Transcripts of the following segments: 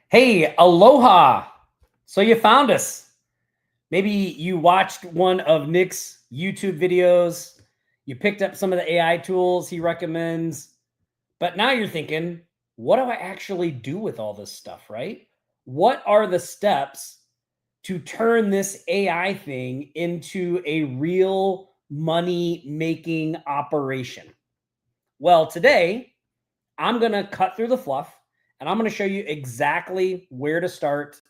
Hey, aloha. So you found us. Maybe you watched one of Nick's YouTube videos. You picked up some of the AI tools he recommends. But now you're thinking, what do I actually do with all this stuff, right? What are the steps to turn this AI thing into a real money making operation? Well, today I'm going to cut through the fluff and I'm going to show you exactly where to start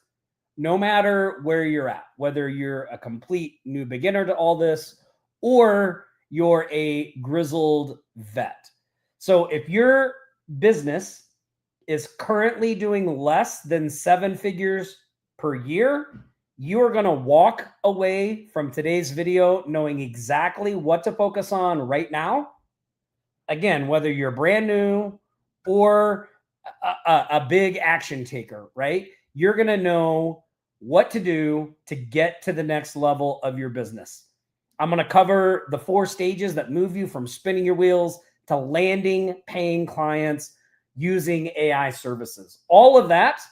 no matter where you're at, whether you're a complete new beginner to all this or you're a grizzled vet. So if your business is currently doing less than 7 figures per year, you are going to walk away from today's video knowing exactly what to focus on right now. Again, whether you're brand new or a big action taker, right? You're going to know what to do to get to the next level of your business. I'm going to cover the 4 stages that move you from spinning your wheels to landing paying clients using AI services. All of that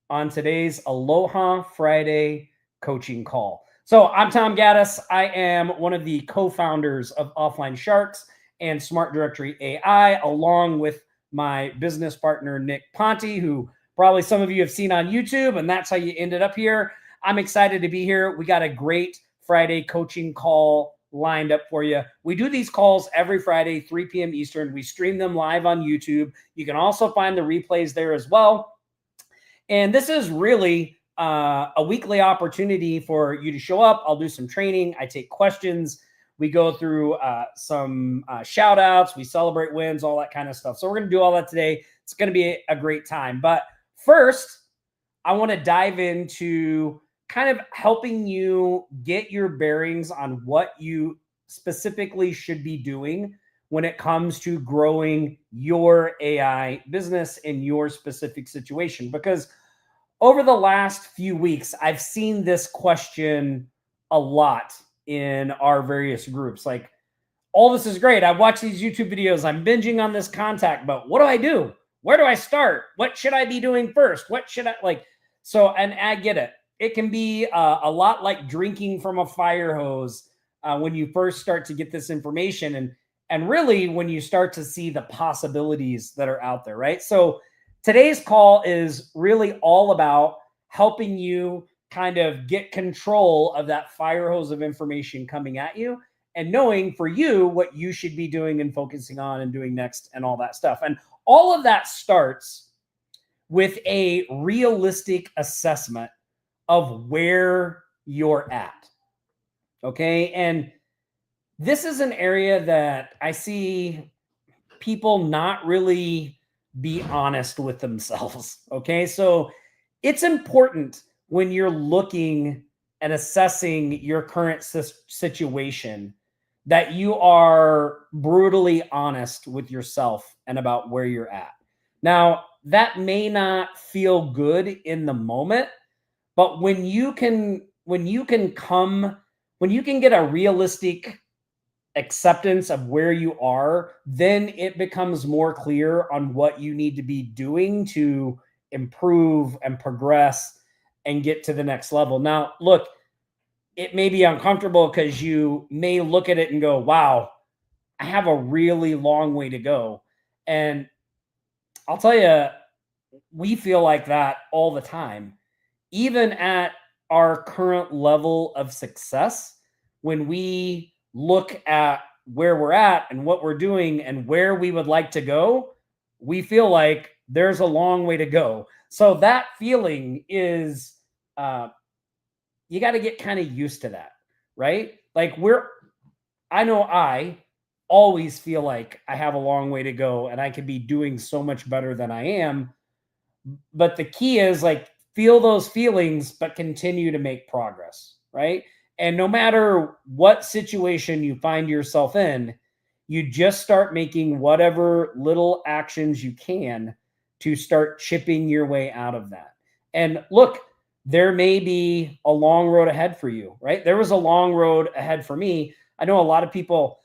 on today's Aloha Friday coaching call. So I'm Tom Gaddis. I am one of the co-founders of Offline Sharks and Smart Directory AI, along with my business partner, Nick Ponte, who probably some of you have seen on YouTube, and that's how you ended up here. I'm excited to be here. We got a great Friday coaching call lined up for you. We do these calls every Friday, 3 p.m. Eastern. We stream them live on YouTube. You can also find the replays there as well. And this is really a weekly opportunity for you to show up. I'll do some training. I take questions. We go through some shout outs. We celebrate wins, all that kind of stuff. So we're going to do all that today. It's going to be a great time. But first, I want to dive into kind of helping you get your bearings on what you specifically should be doing when it comes to growing your AI business in your specific situation. Because over the last few weeks, I've seen this question a lot in our various groups. Like, all this is great. I watch these YouTube videos. I'm binging on this content, but what do I do? Where do I start? What should I be doing first? What should I like? So, and I get it. It can be a lot like drinking from a fire hose when you first start to get this information, and really when you start to see the possibilities that are out there, right? So today's call is really all about helping you kind of get control of that fire hose of information coming at you and knowing for you what you should be doing and focusing on and doing next and all that stuff. And all of that starts with a realistic assessment of where you're at. Okay. And this is an area that I see people not really be honest with themselves. Okay. So it's important when you're looking and assessing your current situation that you are brutally honest with yourself and about where you're at. Now, that may not feel good in the moment, but when you can get a realistic acceptance of where you are, then it becomes more clear on what you need to be doing to improve and progress and get to the next level. Now, look, it may be uncomfortable because you may look at it and go, wow, I have a really long way to go. And I'll tell you, we feel like that all the time. Even at our current level of success, when we look at where we're at and what we're doing and where we would like to go, we feel like there's a long way to go. So that feeling is, you got to get kind of used to that, right? Like I know I always feel like I have a long way to go and I could be doing so much better than I am. But the key is like, feel those feelings, but continue to make progress, right? And no matter what situation you find yourself in, you just start making whatever little actions you can to start chipping your way out of that. And look, there may be a long road ahead for you, right? There was a long road ahead for me. I know a lot of people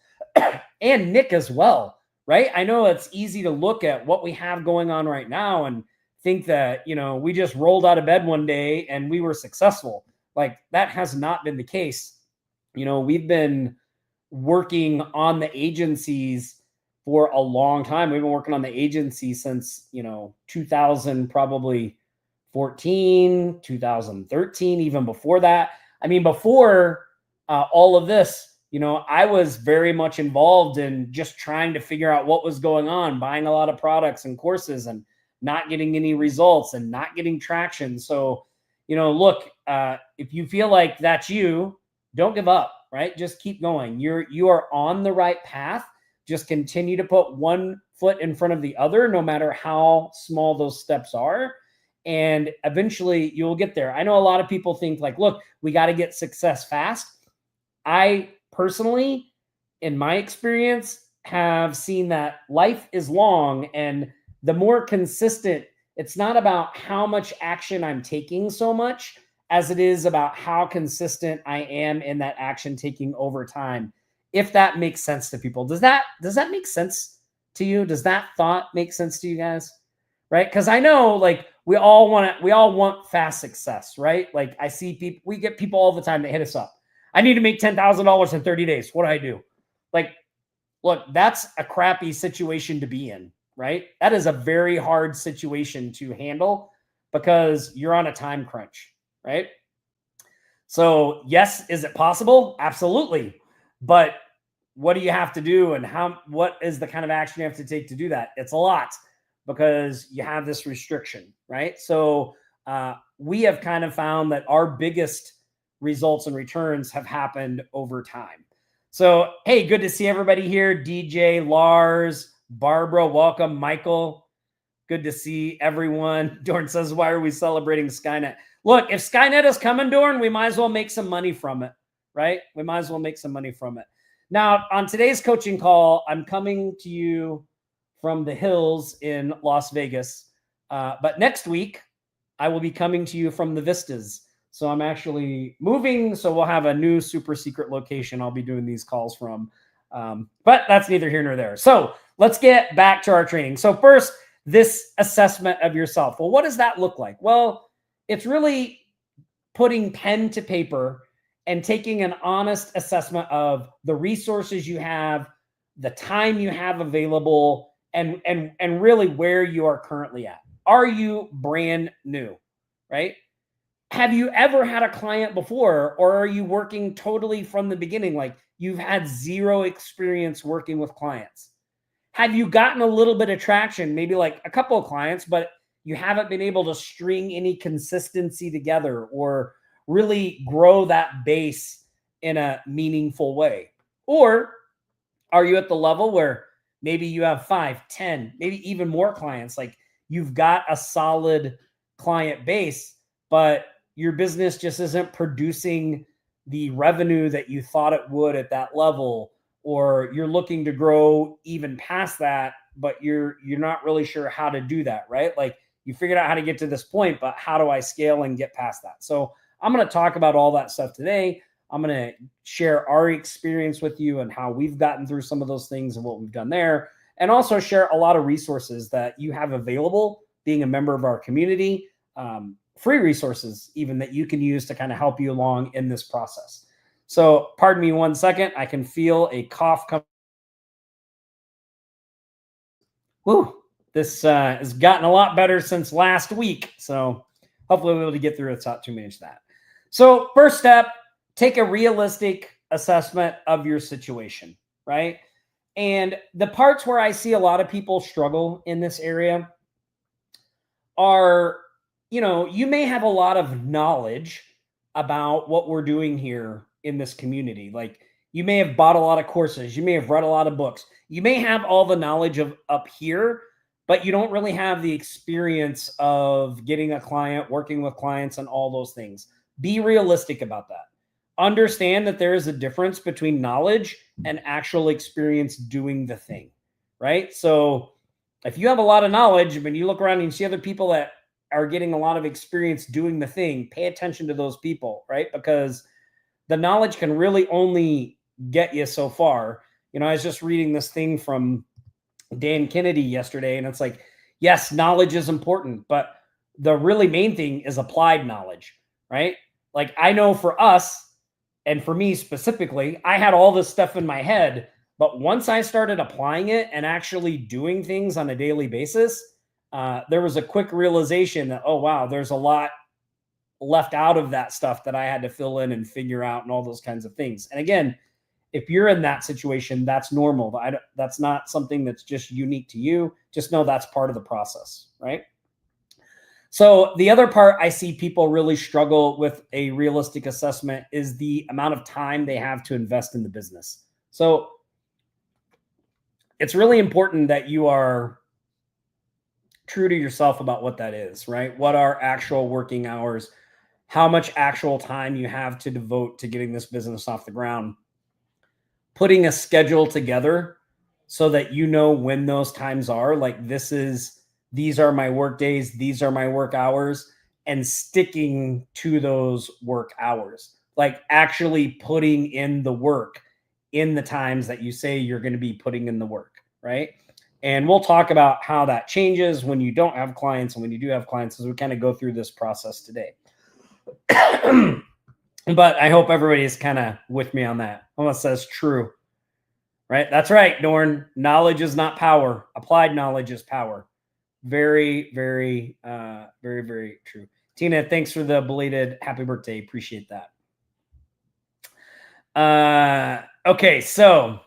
and Nick as well, right? I know it's easy to look at what we have going on right now and think that, we just rolled out of bed one day and we were successful. Like, that has not been the case. We've been working on the agencies for a long time. We've been working on the agency since, 2000, probably 14, 2013, even before that. I mean, before all of this, I was very much involved in just trying to figure out what was going on, buying a lot of products and courses and not getting any results and not getting traction. So, look, if you feel like that's you, don't give up, right? Just keep going. You are on the right path. Just continue to put one foot in front of the other, no matter how small those steps are. And eventually you'll get there. I know a lot of people think like, look, we got to get success fast. I personally, in my experience, have seen that life is long, and the more consistent, it's not about how much action I'm taking so much as it is about how consistent I am in that action taking over time. If that makes sense to people. Does that make sense to you? Does that thought make sense to you guys? Right? Because I know like we all want fast success, right? Like I see people, we get people all the time that hit us up. I need to make $10,000 in 30 days. What do I do? Like, look, that's a crappy situation to be in, right? That is a very hard situation to handle because you're on a time crunch, right? So, yes, is it possible? Absolutely. But what do you have to do, and what is the kind of action you have to take to do that? It's a lot because you have this restriction, right? So, we have kind of found that our biggest results and returns have happened over time. So, hey, good to see everybody here. DJ, Lars, Barbara, welcome. Michael, good to see everyone. Dorn says, why are we celebrating Skynet? Look, if Skynet is coming, Dorn, we might as well make some money from it, right? We might as well make some money from it. Now, on today's coaching call, I'm coming to you from the hills in Las Vegas. But next week, I will be coming to you from the Vistas. So I'm actually moving. So we'll have a new super secret location I'll be doing these calls from. But that's neither here nor there. So let's get back to our training. So first, this assessment of yourself. Well, what does that look like? Well, it's really putting pen to paper and taking an honest assessment of the resources you have, the time you have available, and really where you are currently at. Are you brand new, right? Have you ever had a client before, or are you working totally from the beginning? Like you've had zero experience working with clients. Have you gotten a little bit of traction, maybe like a couple of clients, but you haven't been able to string any consistency together or really grow that base in a meaningful way? Or are you at the level where maybe you have 5, 10, maybe even more clients? Like you've got a solid client base, but your business just isn't producing the revenue that you thought it would at that level, or you're looking to grow even past that, but you're not really sure how to do that, right? Like you figured out how to get to this point, but how do I scale and get past that? So I'm going to talk about all that stuff today. I'm going to share our experience with you and how we've gotten through some of those things and what we've done there, and also share a lot of resources that you have available being a member of our community, free resources even that you can use to kind of help you along in this process. So pardon me 1 second. I can feel a cough coming. Woo, this has gotten a lot better since last week. So hopefully we'll be able to get through it without too much of that. So first step, take a realistic assessment of your situation, right? And the parts where I see a lot of people struggle in this area are, you may have a lot of knowledge about what we're doing here in this community. Like you may have bought a lot of courses. You may have read a lot of books. You may have all the knowledge of up here, but you don't really have the experience of getting a client, working with clients, and all those things. Be realistic about that. Understand that there is a difference between knowledge and actual experience doing the thing, right? So if you have a lot of knowledge, when you look around and you see other people that are getting a lot of experience doing the thing, pay attention to those people, right? Because the knowledge can really only get you so far. I was just reading this thing from Dan Kennedy yesterday, and it's like, Yes, knowledge is important, but the really main thing is applied knowledge, right? Like I know for us and for me specifically, I had all this stuff in my head, but once I started applying it and actually doing things on a daily basis, there was a quick realization that, oh, wow, there's a lot left out of that stuff that I had to fill in and figure out and all those kinds of things. And again, if you're in that situation, that's normal. That's not something that's just unique to you. Just know that's part of the process, right? So the other part I see people really struggle with a realistic assessment is the amount of time they have to invest in the business. So it's really important that you are true to yourself about what that is, right? What are actual working hours? How much actual time you have to devote to getting this business off the ground? Putting a schedule together so that you know when those times are, like these are my work days, these are my work hours, and sticking to those work hours, like actually putting in the work in the times that you say you're going to be putting in the work, right? And we'll talk about how that changes when you don't have clients and when you do have clients as we kind of go through this process today. But I hope everybody is kind of with me on that. Almost says true, right? That's right, Dorn. Knowledge is not power. Applied knowledge is power. Very, very, very, very true. Tina, thanks for the belated happy birthday. Appreciate that. Okay, so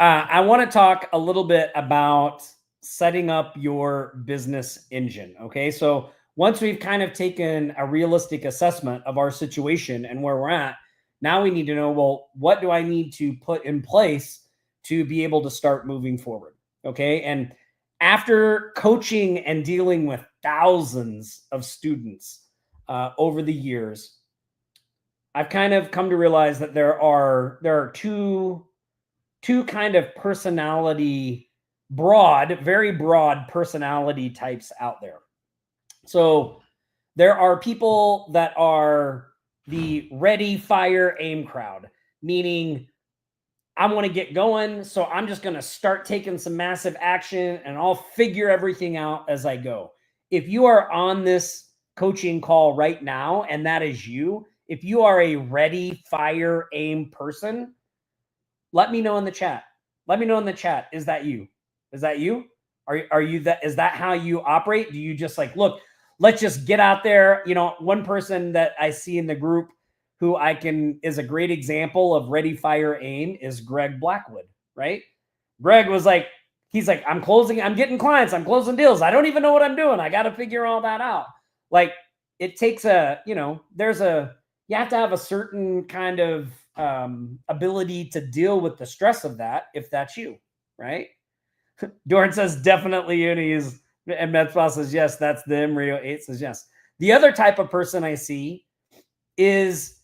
I want to talk a little bit about setting up your business engine. Okay, so once we've kind of taken a realistic assessment of our situation and where we're at, now we need to know, well, what do I need to put in place to be able to start moving forward? Okay, and after coaching and dealing with thousands of students over the years, I've kind of come to realize that there are two kind of personality, very broad personality types out there. So there are people that are the ready, fire, aim crowd, meaning I want to get going, so I'm just going to start taking some massive action and I'll figure everything out as I go. If you are on this coaching call right now and that is you, if you are a ready, fire, aim person, let me know in the chat. Let me know in the chat. Is that you? Is that you? Are you that? Is that how you operate? Do you just like, look, let's just get out there? You know, one person that I see in the group who is a great example of ready, fire, aim is Greg Blackwood, right? Greg was like, he's like, I'm getting clients, I'm closing deals. I don't even know what I'm doing. I got to figure all that out. Like it takes you have to have a certain kind of ability to deal with the stress of that if that's you, right? Doran says definitely unis, and Metspa says yes, that's them. Rio 8 says yes. The other type of person I see is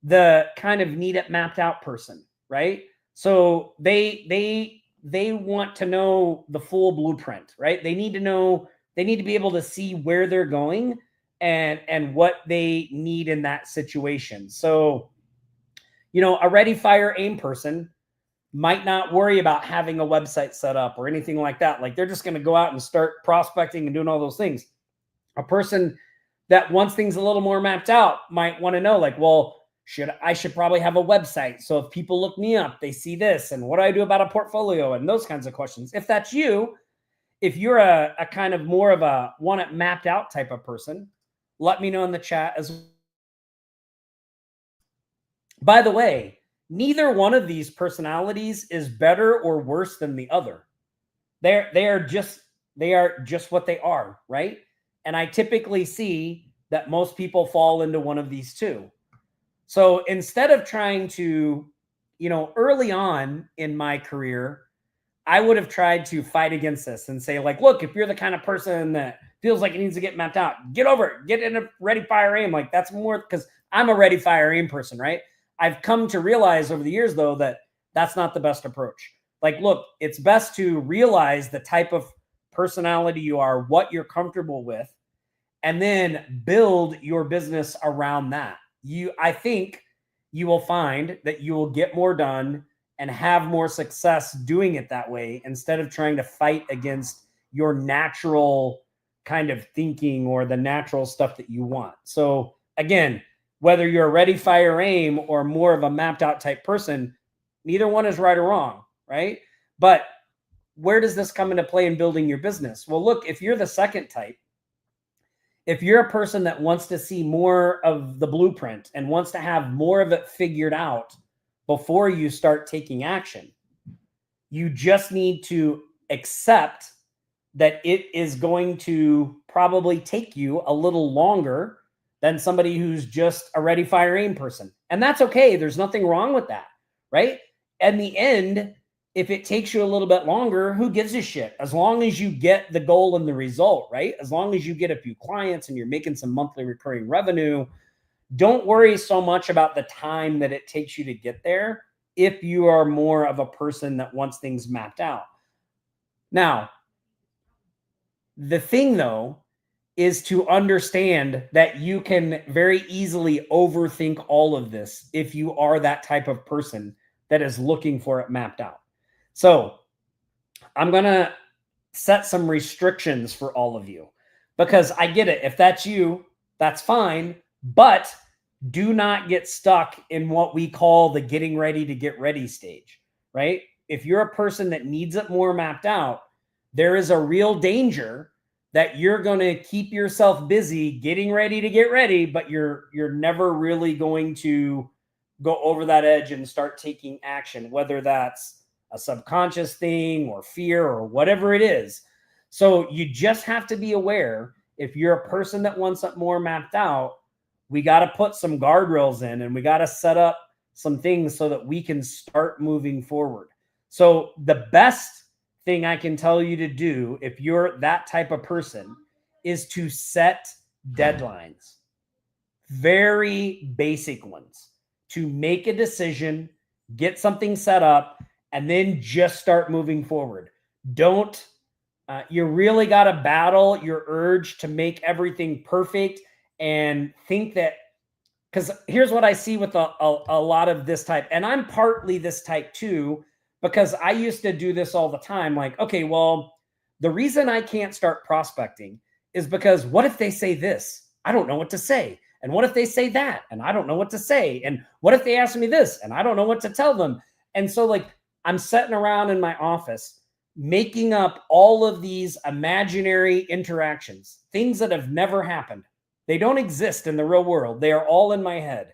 the kind of need it mapped out person, right? So they want to know the full blueprint, right? They need to be able to see where they're going and what they need in that situation. So, a ready, fire, aim person might not worry about having a website set up or anything like that. Like they're just going to go out and start prospecting and doing all those things. A person that wants things a little more mapped out might want to know, like, well, I should probably have a website. So if people look me up, they see this, and what do I do about a portfolio and those kinds of questions. If that's you, if you're a kind of more of a want it mapped out type of person, let me know in the chat as well. By the way, neither one of these personalities is better or worse than the other. They are just what they are, right? And I typically see that most people fall into one of these two. So instead of trying to, early on in my career, I would have tried to fight against this and say, like, look, if you're the kind of person that feels like it needs to get mapped out, get over it, get in a ready, fire, aim. Like that's more because I'm a ready, fire, aim person, right? I've come to realize over the years, though, that that's not the best approach. Like, look, it's best to realize the type of personality you are, what you're comfortable with, and then build your business around that. I think you will find that you will get more done and have more success doing it that way instead of trying to fight against your natural kind of thinking or the natural stuff that you want. So again, whether you're a ready, fire, aim or more of a mapped out type person, neither one is right or wrong, right? But where does this come into play in building your business? Well, look, if you're the second type, if you're a person that wants to see more of the blueprint and wants to have more of it figured out before you start taking action, you just need to accept that it is going to probably take you a little longer than somebody who's just a ready, fire, aim person. And that's okay. There's nothing wrong with that, right? In the end, if it takes you a little bit longer, who gives a shit? As long as you get the goal and the result, right? As long as you get a few clients and you're making some monthly recurring revenue, don't worry so much about the time that it takes you to get there if you are more of a person that wants things mapped out. Now, the thing though is to understand that you can very easily overthink all of this if you are that type of person that is looking for it mapped out. So I'm going to set some restrictions for all of you because I get it. If that's you, that's fine, but do not get stuck in what we call the getting ready to get ready stage, right? If you're a person that needs it more mapped out, there is a real danger that you're going to keep yourself busy getting ready to get ready, but you're never really going to go over that edge and start taking action, whether that's a subconscious thing or fear or whatever it is. So you just have to be aware if you're a person that wants it more mapped out, we got to put some guardrails in and we got to set up some things so that we can start moving forward. So the best thing I can tell you to do if you're that type of person is to set deadlines, very basic ones, to make a decision, get something set up, and then just start moving forward. Don't, you really got to battle your urge to make everything perfect and think that, because here's what I see with a lot of this type, and I'm partly this type too, because I used to do this all the time. Like, okay, well, the reason I can't start prospecting is because what if they say this? I don't know what to say. And what if they say that? And I don't know what to say. And what if they ask me this? And I don't know what to tell them. And so like I'm sitting around in my office making up all of these imaginary interactions, things that have never happened. They don't exist in the real world. They are all in my head.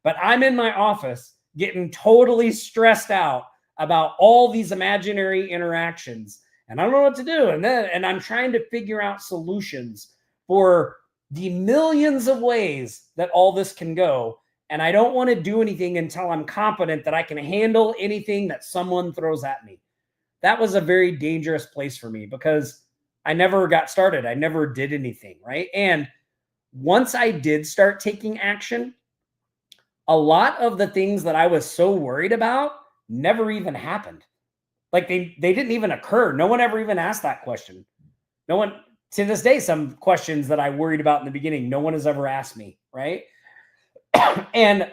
But I'm in my office getting totally stressed out about all these imaginary interactions. And I don't know what to do. And I'm trying to figure out solutions for the millions of ways that all this can go. And I don't want to do anything until I'm confident that I can handle anything that someone throws at me. That was a very dangerous place for me because I never got started. I never did anything, right? And once I did start taking action, a lot of the things that I was so worried about never even happened. Like they didn't even occur. No one ever even asked that question. No one, to this day, some questions that I worried about in the beginning, no one has ever asked me, right? And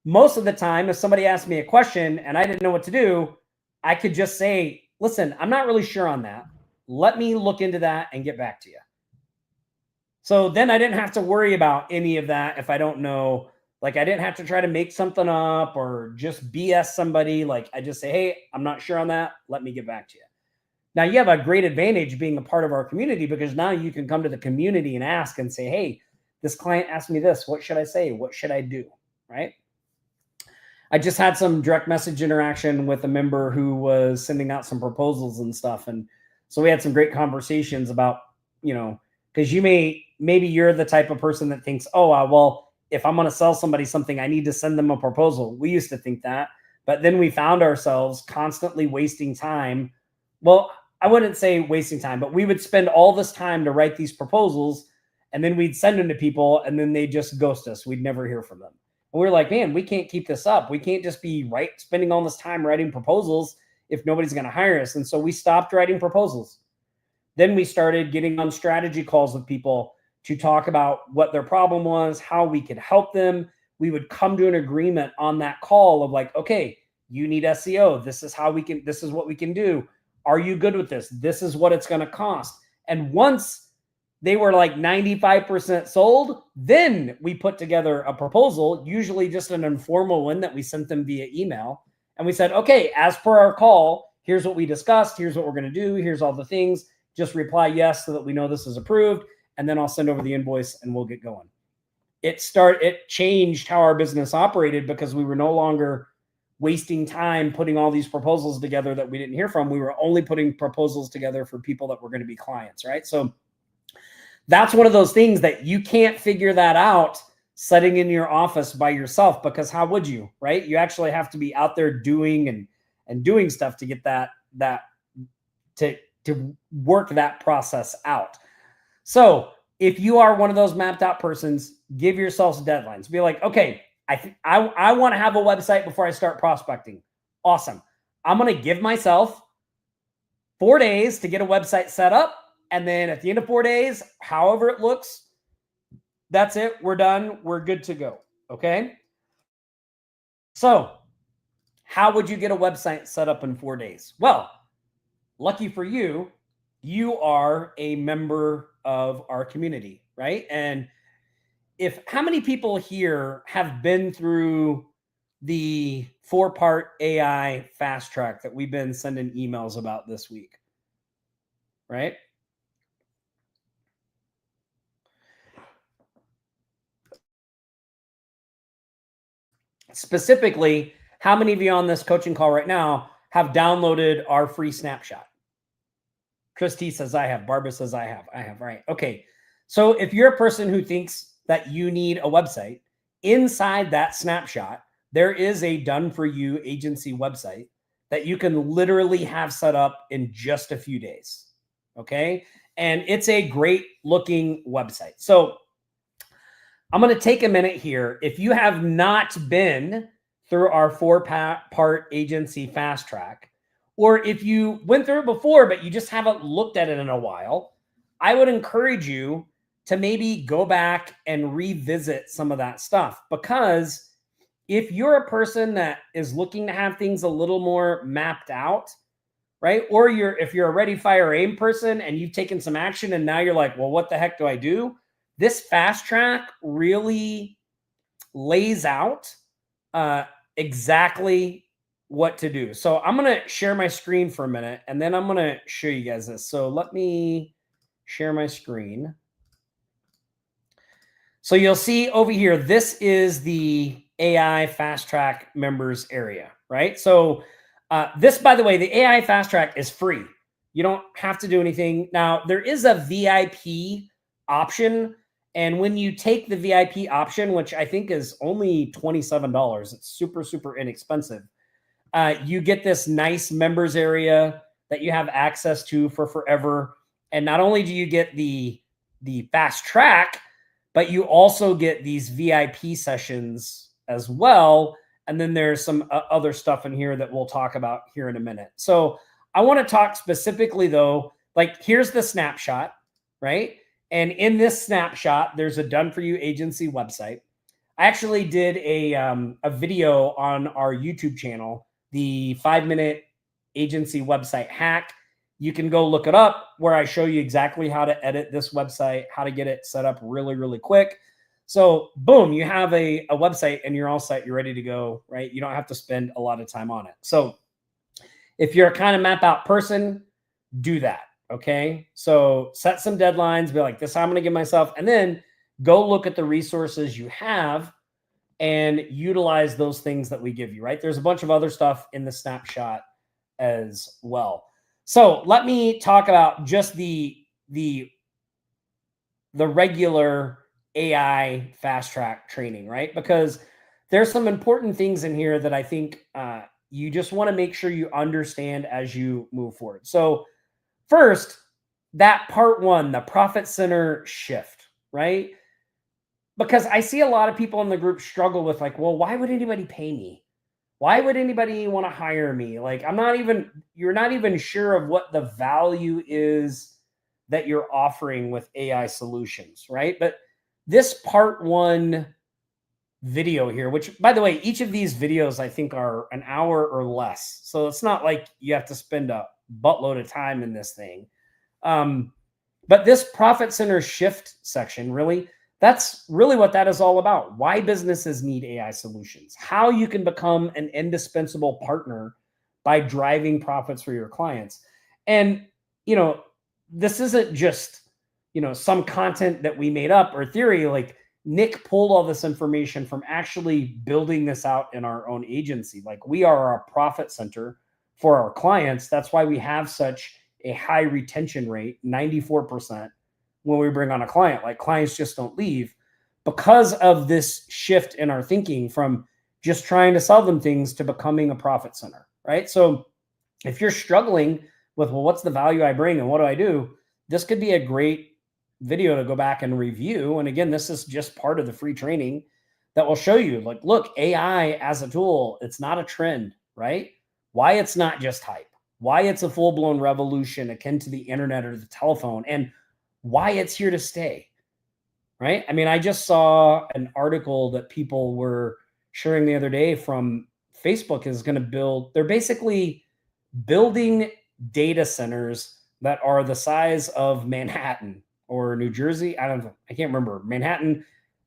most of the time, if somebody asked me a question and I didn't know what to do, I could just say, listen, I'm not really sure on that. Let me look into that and get back to you. So then I didn't have to worry about any of that if I don't know. Like I didn't have to try to make something up or just BS somebody. Like I just say, hey, I'm not sure on that. Let me get back to you. Now you have a great advantage being a part of our community because now you can come to the community and ask and say, hey, this client asked me this. What should I say? What should I do? Right? I just had some direct message interaction with a member who was sending out some proposals and stuff. And so we had some great conversations about, because maybe you're the type of person that thinks, oh, well, if I'm going to sell somebody something, I need to send them a proposal. We used to think that, but then we found ourselves constantly wasting time. Well, I wouldn't say wasting time, but we would spend all this time to write these proposals and then we'd send them to people and then they just ghost us. We'd never hear from them. And we're like, man, we can't keep this up. We can't just be spending all this time writing proposals if nobody's going to hire us. And so we stopped writing proposals. Then we started getting on strategy calls with people to talk about what their problem was, how we could help them. We would come to an agreement on that call of like, okay, you need SEO. This is what we can do. Are you good with this? This is what it's going to cost. And once they were like 95% sold, then we put together a proposal, usually just an informal one that we sent them via email. And we said, okay, as per our call, here's what we discussed. Here's what we're going to do. Here's all the things. Just reply yes so that we know this is approved. And then I'll send over the invoice and we'll get going. It changed how our business operated because we were no longer wasting time putting all these proposals together that we didn't hear from. We were only putting proposals together for people that were going to be clients, right? So that's one of those things that you can't figure that out sitting in your office by yourself, because how would you, right? You actually have to be out there doing and doing stuff to get that to work that process out. So if you are one of those mapped out persons, give yourselves deadlines. Be like, okay, I want to have a website before I start prospecting. Awesome. I'm going to give myself 4 days to get a website set up. And then at the end of 4 days, however it looks, that's it. We're done. We're good to go. Okay. So how would you get a website set up in 4 days? Well, lucky for you, you are a member of our community, right? And how many people here have been through the 4-part AI FastTrack that we've been sending emails about this week, right? Specifically, how many of you on this coaching call right now have downloaded our free snapshot? Christy says I have. Barbara says I have. I have, right? Okay. So if you're a person who thinks that you need a website, inside that snapshot, there is a done-for-you agency website that you can literally have set up in just a few days, okay? And it's a great-looking website. So I'm going to take a minute here. If you have not been through our 4-part agency fast track, or if you went through it before, but you just haven't looked at it in a while, I would encourage you to maybe go back and revisit some of that stuff. Because if you're a person that is looking to have things a little more mapped out, right? Or if you're a ready, fire, aim person and you've taken some action and now you're like, well, what the heck do I do? This fast track really lays out exactly what to do. So I'm going to share my screen for a minute and then I'm going to show you guys this. So let me share my screen. So you'll see over here, this is the AI FastTrack members area, right? So this, by the way, the AI FastTrack is free. You don't have to do anything. Now, there is a VIP option. And when you take the VIP option, which I think is only $27, it's super, super inexpensive. You get this nice members area that you have access to for forever. And not only do you get the fast track, but you also get these VIP sessions as well. And then there's some other stuff in here that we'll talk about here in a minute. So I want to talk specifically though, like here's the snapshot, right? And in this snapshot, there's a done for you agency website. I actually did a video on our YouTube channel, the 5-minute agency website hack. You can go look it up where I show you exactly how to edit this website, how to get it set up really, really quick. So boom, you have a website and you're all set. You're ready to go, right? You don't have to spend a lot of time on it. So if you're a kind of map out person, do that. Okay. So set some deadlines, be like, this is how I'm going to give myself, and then go look at the resources you have and utilize those things that we give you, right? There's a bunch of other stuff in the snapshot as well. So let me talk about just the regular AI fast track training, right? Because there's some important things in here that I think you just want to make sure you understand as you move forward. So first, that part 1, the profit center shift, right? Because I see a lot of people in the group struggle with like, well, why would anybody pay me? Why would anybody want to hire me? Like, you're not even sure of what the value is that you're offering with AI solutions, right? But this part 1 video here, which by the way, each of these videos I think are an hour or less. So it's not like you have to spend a buttload of time in this thing. But this profit center shift section, really, that's really what that is all about. Why businesses need AI solutions, how you can become an indispensable partner by driving profits for your clients. And, this isn't just, some content that we made up or theory. Like, Nick pulled all this information from actually building this out in our own agency. Like, we are a profit center for our clients. That's why we have such a high retention rate, 94%, when we bring on a client. Like, clients just don't leave because of this shift in our thinking from just trying to sell them things to becoming a profit center, right? So if you're struggling with, well, what's the value I bring and what do I do? This could be a great video to go back and review. And again, this is just part of the free training that will show you, like, look, AI as a tool, it's not a trend, right? Why it's not just hype, why it's a full-blown revolution akin to the internet or the telephone, and why it's here to stay, right? I mean, I just saw an article that people were sharing the other day from Facebook is going to build, they're basically building data centers that are the size of Manhattan or New Jersey. I don't know. I can't remember. Manhattan.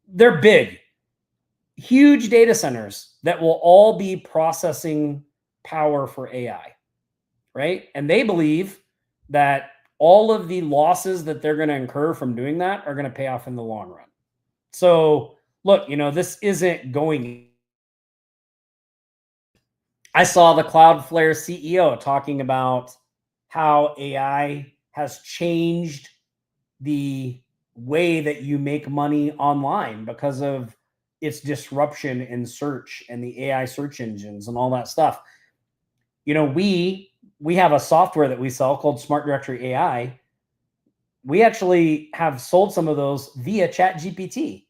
They're big, huge data centers that will all be processing power for AI, right? And they believe that all of the losses that they're going to incur from doing that are going to pay off in the long run. So look, this isn't going. I saw the Cloudflare CEO talking about how AI has changed the way that you make money online because of its disruption in search and the AI search engines and all that stuff. We have a software that we sell called Smart Directory AI. We actually have sold some of those via ChatGPT.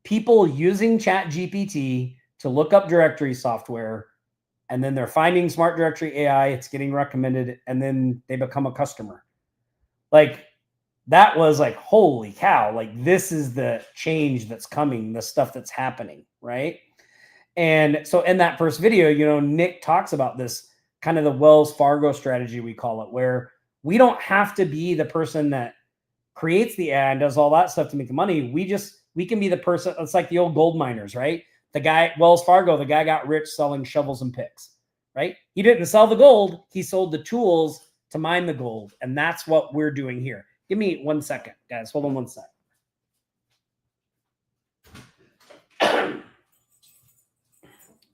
People using ChatGPT to look up directory software, and then they're finding Smart Directory AI, it's getting recommended, and then they become a customer. Like, that was like, holy cow, like, this is the change that's coming, the stuff that's happening, right? And so in that first video, Nick talks about this kind of the Wells Fargo strategy, we call it, where we don't have to be the person that creates the ad and does all that stuff to make the money. We can be the person. It's like the old gold miners, right? The guy, Wells Fargo, the guy got rich selling shovels and picks, right? He didn't sell the gold. He sold the tools to mine the gold. And that's what we're doing here. Give me 1 second, guys. Hold on 1 sec.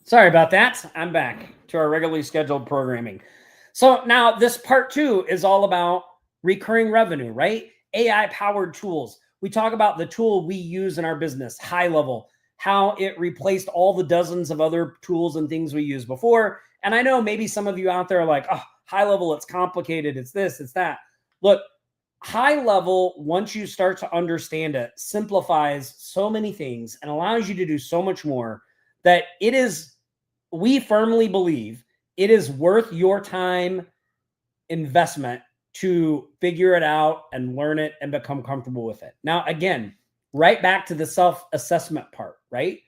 Sorry about that. I'm back to our regularly scheduled programming. So now this part 2 is all about recurring revenue, right? AI-powered tools. We talk about the tool we use in our business, high level, how it replaced all the dozens of other tools and things we used before. And I know maybe some of you out there are like, oh, high level, it's complicated, it's this, it's that. Look, high level, once you start to understand it, simplifies so many things and allows you to do so much more that we firmly believe it is worth your time investment to figure it out and learn it and become comfortable with it. Now, again, right back to the self-assessment part, right?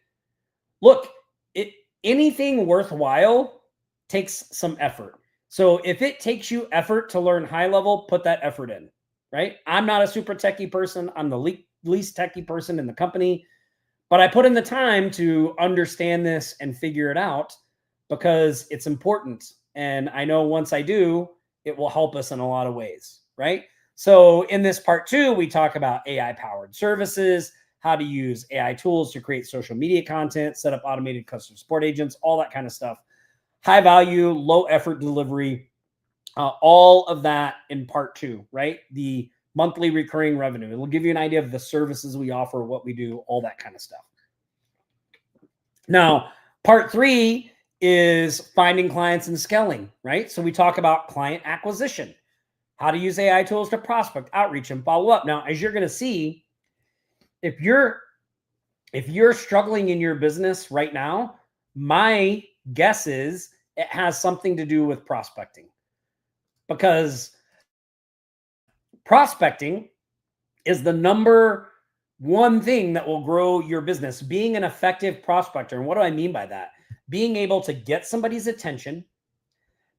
Look, anything worthwhile takes some effort. So if it takes you effort to learn high level, put that effort in, right? I'm not a super techie person. I'm the least techie person in the company, but I put in the time to understand this and figure it out because it's important. And I know once I do, it will help us in a lot of ways, right? So in this part 2, we talk about AI-powered services, how to use AI tools to create social media content, set up automated customer support agents, all that kind of stuff. High value, low effort delivery, all of that in part 2, right? The monthly recurring revenue. It'll give you an idea of the services we offer, what we do, all that kind of stuff. Now, part 3 is finding clients and scaling, right? So we talk about client acquisition, how to use AI tools to prospect, outreach, and follow up. Now, as you're going to see, if you're struggling in your business right now, my guess is it has something to do with prospecting, because prospecting is the number one thing that will grow your business. Being an effective prospector. And what do I mean by that? Being able to get somebody's attention,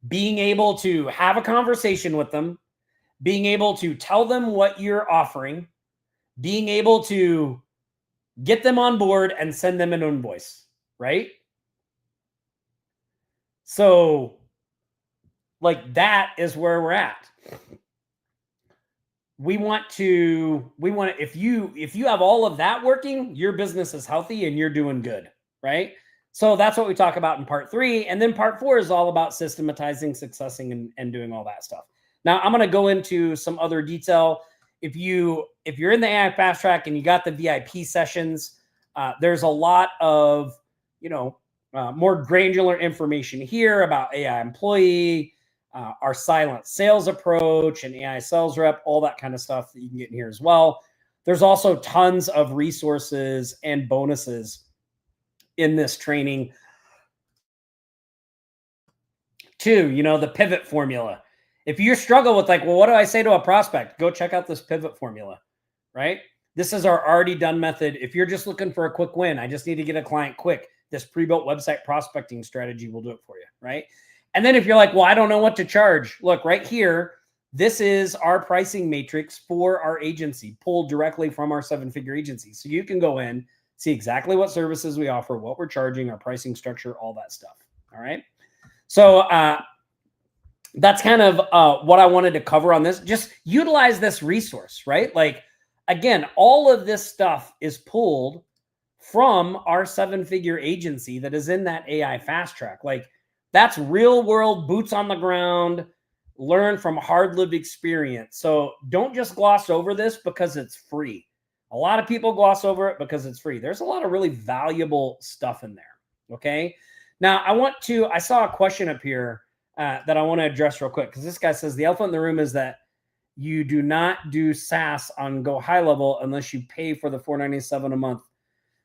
being able to have a conversation with them, being able to tell them what you're offering, being able to get them on board and send them an invoice, right? So like that is where we're at. We want if you have all of that working, your business is healthy and you're doing good, right? So that's what we talk about in part 3. And then part 4 is all about systematizing, successing, and doing all that stuff. Now I'm going to go into some other detail. If you're in the AI Fast Track and you got the VIP sessions, there's a lot of, more granular information here about AI employee, our silent sales approach and AI sales rep, all that kind of stuff that you can get in here as well. There's also tons of resources and bonuses in this training too. The pivot formula. If you struggle with like, well, what do I say to a prospect? Go check out this pivot formula, right? This is our already done method. If you're just looking for a quick win, I just need to get a client quick. This pre-built website prospecting strategy will do it for you, right? And then if you're like, well, I don't know what to charge. Look right here. This is our pricing matrix for our agency, pulled directly from our 7-figure agency. So you can go in, see exactly what services we offer, what we're charging, our pricing structure, all that stuff. All right. So that's kind of what I wanted to cover on this. Just utilize this resource, right? Like, again, all of this stuff is pulled from our 7-figure agency that is in that AI Fast Track. Like, that's real world, boots on the ground, learn from hard lived experience. So don't just gloss over this because it's free. A lot of people gloss over it because it's free. There's a lot of really valuable stuff in there. Okay. Now I saw a question up here that I want to address real quick, because this guy says the elephant in the room is that you do not do SaaS on Go High Level unless you pay for the $497 a month.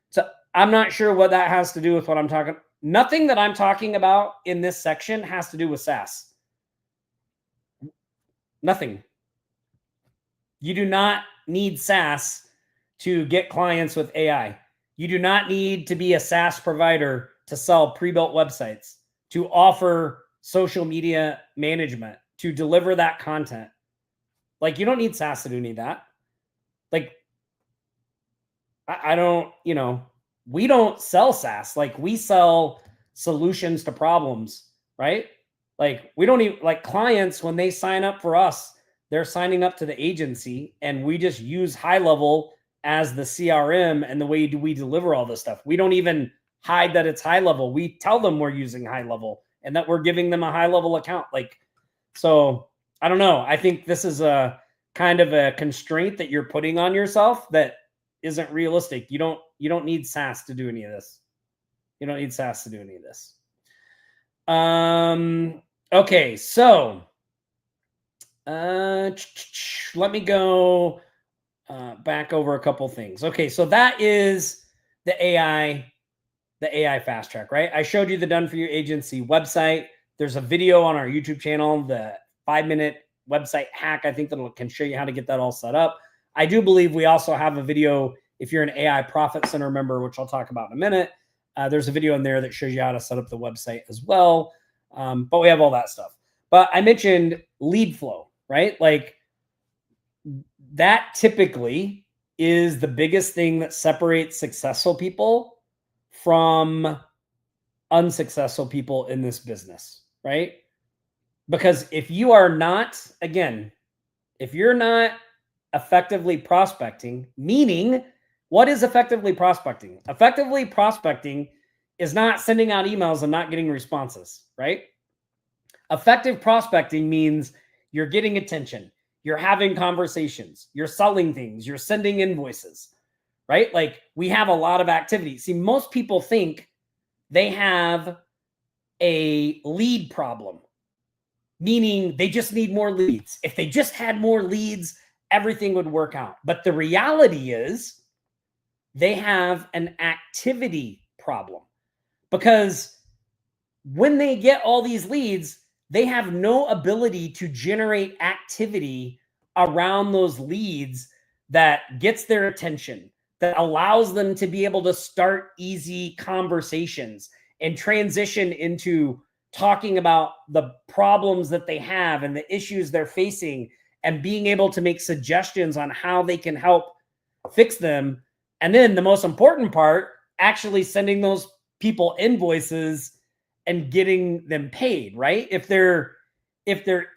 So I'm not sure what that has to do with what I'm talking. Nothing that I'm talking about in this section has to do with SaaS. Nothing. You do not need SaaS to get clients with AI. You do not need to be a SaaS provider to sell pre-built websites, to offer social media management, to deliver that content. Like, you don't need SaaS to do any of that. Like, I don't, we don't sell SaaS. Like, we sell solutions to problems, right? Like, we don't even, like, clients, when they sign up for us, they're signing up to the agency, and we just use High Level as the CRM and the way we deliver all this stuff. We don't even hide that it's High Level. We tell them we're using High Level and that we're giving them a High Level account. Like, so I don't know. I think this is a kind of a constraint that you're putting on yourself that isn't realistic. You don't need SaaS to do any of this. You don't need SaaS to do any of this. Okay, so let me go back over a couple things. Okay, so that is the AI Fast Track, right? I showed you the Done For You Agency website. There's a video on our YouTube channel, the 5-minute website hack, I think, that can show you how to get that all set up. I do believe we also have a video if you're an AI Profit Center member, which I'll talk about in a minute. There's a video in there that shows you how to set up the website as well. But we have all that stuff. But I mentioned lead flow, right? Like, that typically is the biggest thing that separates successful people from unsuccessful people in this business, right? Because if you are not, again, if you're not effectively prospecting, meaning, what is effectively prospecting? Effectively prospecting is not sending out emails and not getting responses, right? Effective prospecting means you're getting attention, you're having conversations, you're selling things, you're sending invoices, right? Like, we have a lot of activity. See, most people think they have a lead problem, meaning they just need more leads. If they just had more leads, everything would work out. But the reality is they have an activity problem, because when they get all these leads, they have no ability to generate activity around those leads that gets their attention, that allows them to be able to start easy conversations and transition into talking about the problems that they have and the issues they're facing and being able to make suggestions on how they can help fix them. And then the most important part, actually sending those people invoices and getting them paid, right? If there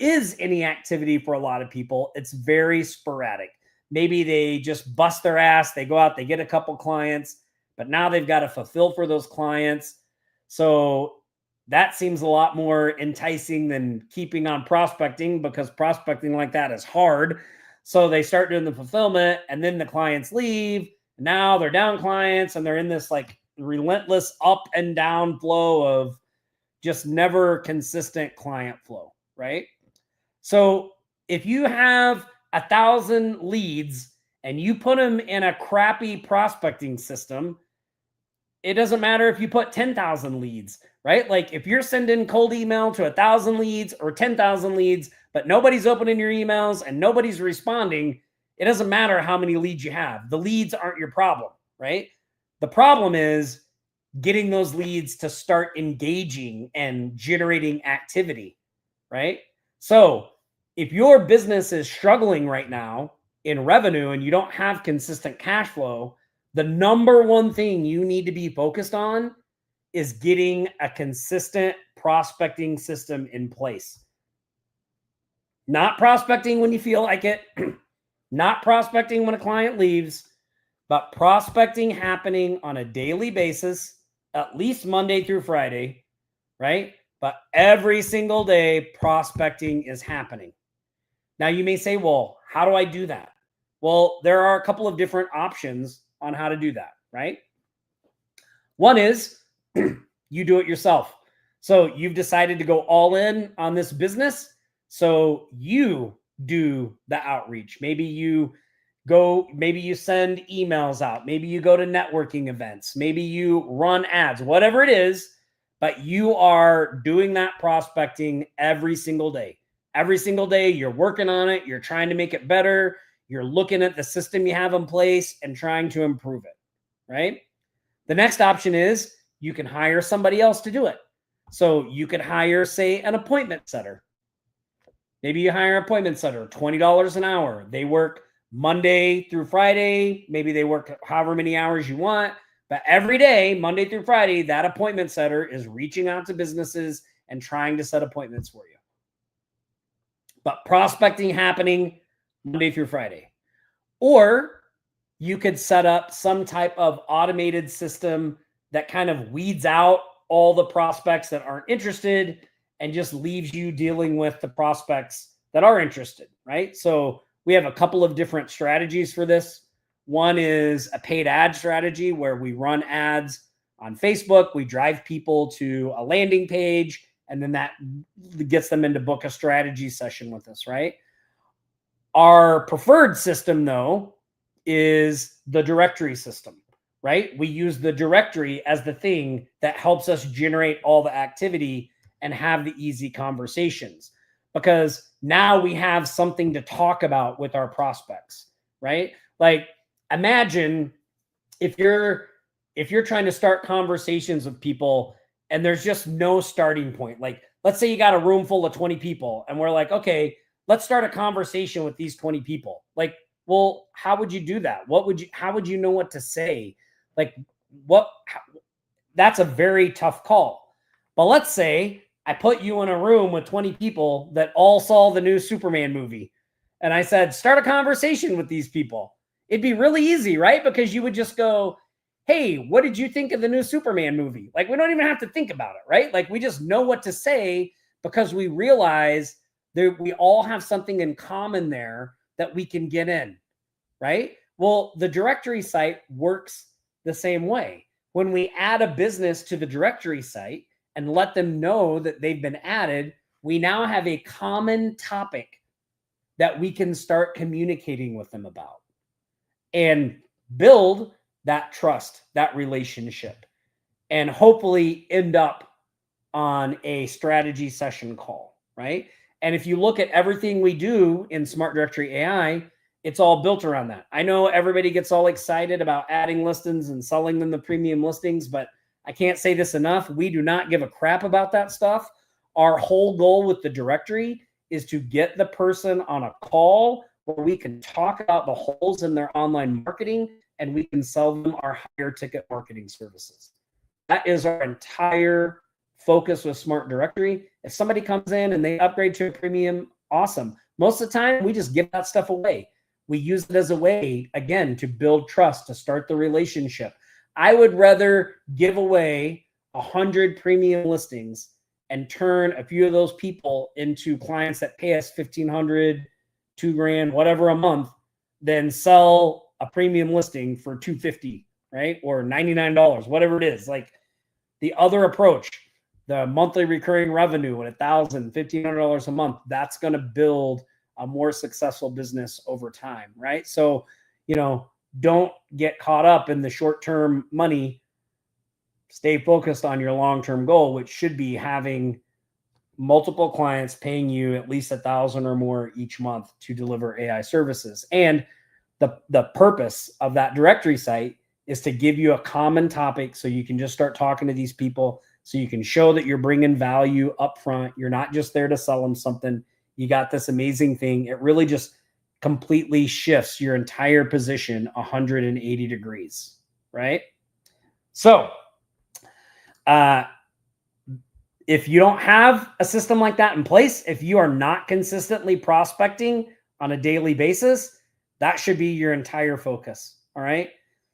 is any activity for a lot of people, it's very sporadic. Maybe they just bust their ass, they go out, they get a couple clients, but now they've got to fulfill for those clients. So that seems a lot more enticing than keeping on prospecting, because prospecting like that is hard. So they start doing the fulfillment, and then the clients leave. Now they're down clients, and they're in this like relentless up and down flow of just never consistent client flow, right? So if you have 1,000 leads and you put them in a crappy prospecting system, it doesn't matter if you put 10,000 leads, right? Like if you're sending cold email to 1,000 leads or 10,000 leads, but nobody's opening your emails and nobody's responding, it doesn't matter how many leads you have. The leads aren't your problem, right? The problem is getting those leads to start engaging and generating activity, right? So if your business is struggling right now in revenue and you don't have consistent cash flow, the number one thing you need to be focused on is getting a consistent prospecting system in place. Not prospecting when you feel like it, not prospecting when a client leaves, but prospecting happening on a daily basis, at least Monday through Friday, right? But every single day, prospecting is happening. Now, you may say, well, how do I do that? Well, there are a couple of different options on how to do that, right? One is you do it yourself. So you've decided to go all in on this business. So you do the outreach. Maybe you send emails out. Maybe you go to networking events. Maybe you run ads, whatever it is, but you are doing that prospecting every single day. Every single day, you're working on it. You're trying to make it better. You're looking at the system you have in place and trying to improve it, right? The next option is you can hire somebody else to do it. So you could hire, say, an appointment setter. Maybe you hire an appointment setter, $20 an hour. They work Monday through Friday. Maybe they work however many hours you want. But every day, Monday through Friday, that appointment setter is reaching out to businesses and trying to set appointments for you. But prospecting happening Monday through Friday. Or you could set up some type of automated system that kind of weeds out all the prospects that aren't interested and just leaves you dealing with the prospects that are interested, right? So we have a couple of different strategies for this. One is a paid ad strategy where we run ads on Facebook. We drive people to a landing page, and then that gets them in to book a strategy session with us, right? Our preferred system, though, is the directory system, right? We use the directory as the thing that helps us generate all the activity and have the easy conversations, because now we have something to talk about with our prospects, right? Like imagine if you're trying to start conversations with people and there's just no starting point. Like let's say you got a room full of 20 people and we're like, okay, let's start a conversation with these 20 people. Like, well, how would you do that? How would you know what to say? Like that's a very tough call. But let's say I put you in a room with 20 people that all saw the new Superman movie. And I said, start a conversation with these people. It'd be really easy, right? Because you would just go, hey, what did you think of the new Superman movie? Like, we don't even have to think about it, right? Like, we just know what to say because we realize that we all have something in common there that we can get in, right? Well, the directory site works the same way. When we add a business to the directory site and let them know that they've been added, we now have a common topic that we can start communicating with them about and build that trust, that relationship, and hopefully end up on a strategy session call, right? And if you look at everything we do in Smart Directory AI, it's all built around that. I know everybody gets all excited about adding listings and selling them the premium listings, but I can't say this enough. We do not give a crap about that stuff. Our whole goal with the directory is to get the person on a call where we can talk about the holes in their online marketing and we can sell them our higher ticket marketing services. That is our entire focus with Smart Directory. If somebody comes in and they upgrade to a premium, awesome. Most of the time, we just give that stuff away. We use it as a way, again, to build trust, to start the relationship. I would rather give away 100 premium listings and turn a few of those people into clients that pay us $1,500, $2,000, whatever a month, than sell a premium listing for $250, right? Or $99, whatever it is. Like the other approach, the monthly recurring revenue at $1,000, $1,500 a month, that's going to build a more successful business over time, right? So, don't get caught up in the short-term money. Stay focused on your long-term goal, which should be having multiple clients paying you at least $1,000 or more each month to deliver AI services. And the purpose of that directory site is to give you a common topic so you can just start talking to these people, so you can show that you're bringing value up front. You're not just there to sell them something. You got this amazing thing. It really just completely shifts your entire position 180 degrees, right? So, if you don't have a system like that in place, if you are not consistently prospecting on a daily basis, that should be your entire focus. All right.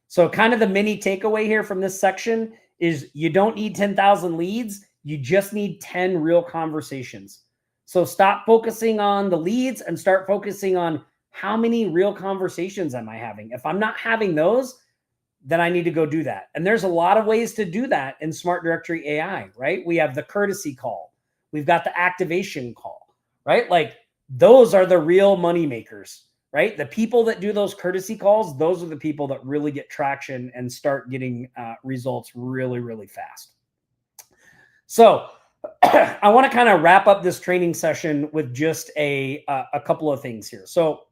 So kind of the mini takeaway here from this section is you don't need 10,000 leads. You just need 10 real conversations. So stop focusing on the leads and start focusing on how many real conversations am I having? If I'm not having those, then I need to go do that. And there's a lot of ways to do that in Smart Directory AI, right? We have the courtesy call. We've got the activation call, right? Like those are the real money makers, right? The people that do those courtesy calls, those are the people that really get traction and start getting results really, really fast. So I want to kind of wrap up this training session with just a couple of things here. So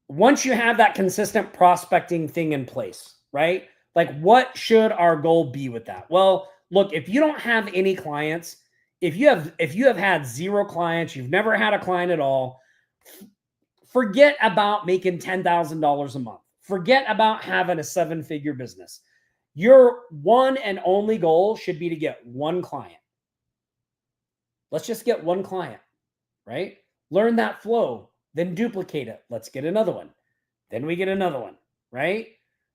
once you have that consistent prospecting thing in place, right? Like what should our goal be with that? Well, look, if you don't have any clients, if you have had 0 clients, you've never had a client at all, forget about making $10,000 a month. Forget about having a 7-figure business. Your one and only goal should be to get one client. Let's just get one client, right? Learn that flow. Then duplicate it. Let's get another one. Then we get another one, right?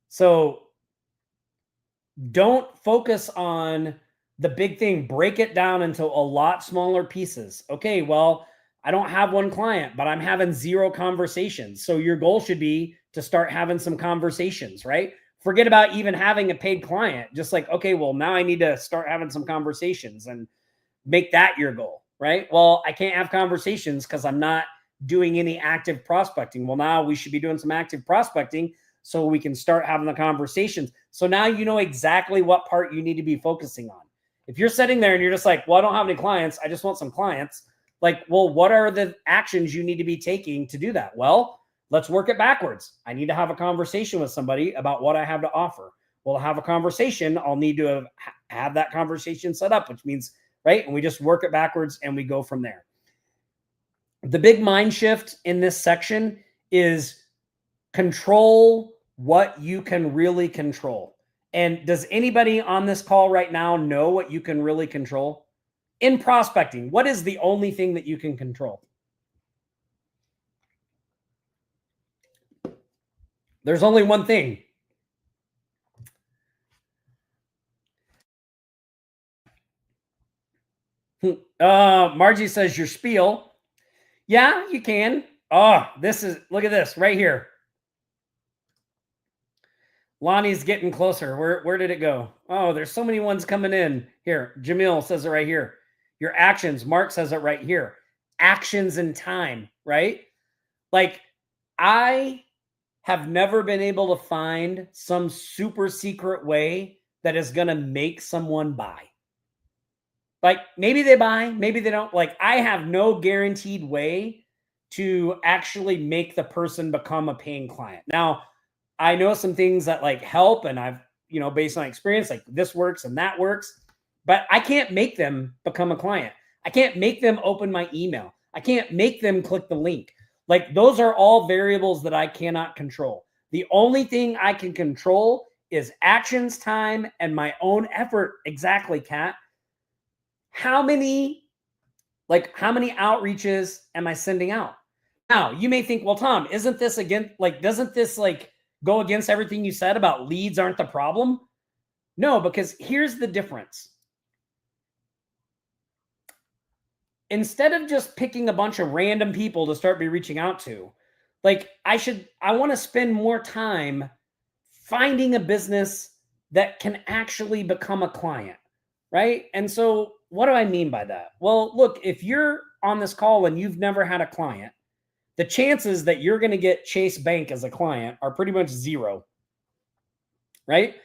So don't focus on the big thing. Break it down into a lot smaller pieces. Okay, well, I don't have one client, but I'm having 0 conversations. So your goal should be to start having some conversations, right? Forget about even having a paid client. Just like, okay, well, now I need to start having some conversations and make that your goal, right? Well, I can't have conversations because I'm not doing any active prospecting. Well, now we should be doing some active prospecting so we can start having the conversations. So now you know exactly what part you need to be focusing on. If you're sitting there and you're just like, well, I don't have any clients, I just want some clients. Like, well, what are the actions you need to be taking to do that? Well, let's work it backwards. I need to have a conversation with somebody about what I have to offer. Well, to have a conversation, I'll need to have that conversation set up, which means, right? And we just work it backwards and we go from there. The big mind shift in this section is control what you can really control. And does anybody on this call right now know what you can really control? In prospecting, what is the only thing that you can control? There's only one thing. Margie says your spiel. Yeah, you can. Oh, look at this right here. Lonnie's getting closer. Where did it go? Oh, there's so many ones coming in. Here, Jamil says it right here. Your actions. Mark says it right here. Actions and time, right? Like, I have never been able to find some super secret way that is going to make someone buy. Like, maybe they buy, maybe they don't. Like, I have no guaranteed way to actually make the person become a paying client. Now, I know some things that like help, and I've, based on experience, like this works and that works. but I can't make them become a client. I can't make them open my email. I can't make them click the link. Like those are all variables that I cannot control. The only thing I can control is actions, time, and my own effort. Exactly, Kat. How many outreaches am I sending out? Now, you may think, well, Tom, isn't this doesn't this go against everything you said about leads aren't the problem? No, because here's the difference. Instead of just picking a bunch of random people to start reaching out to, I want to spend more time finding a business that can actually become a client, right? And so what do I mean by that? Well, look, if you're on this call and you've never had a client, the chances that you're going to get Chase Bank as a client are pretty much zero, right?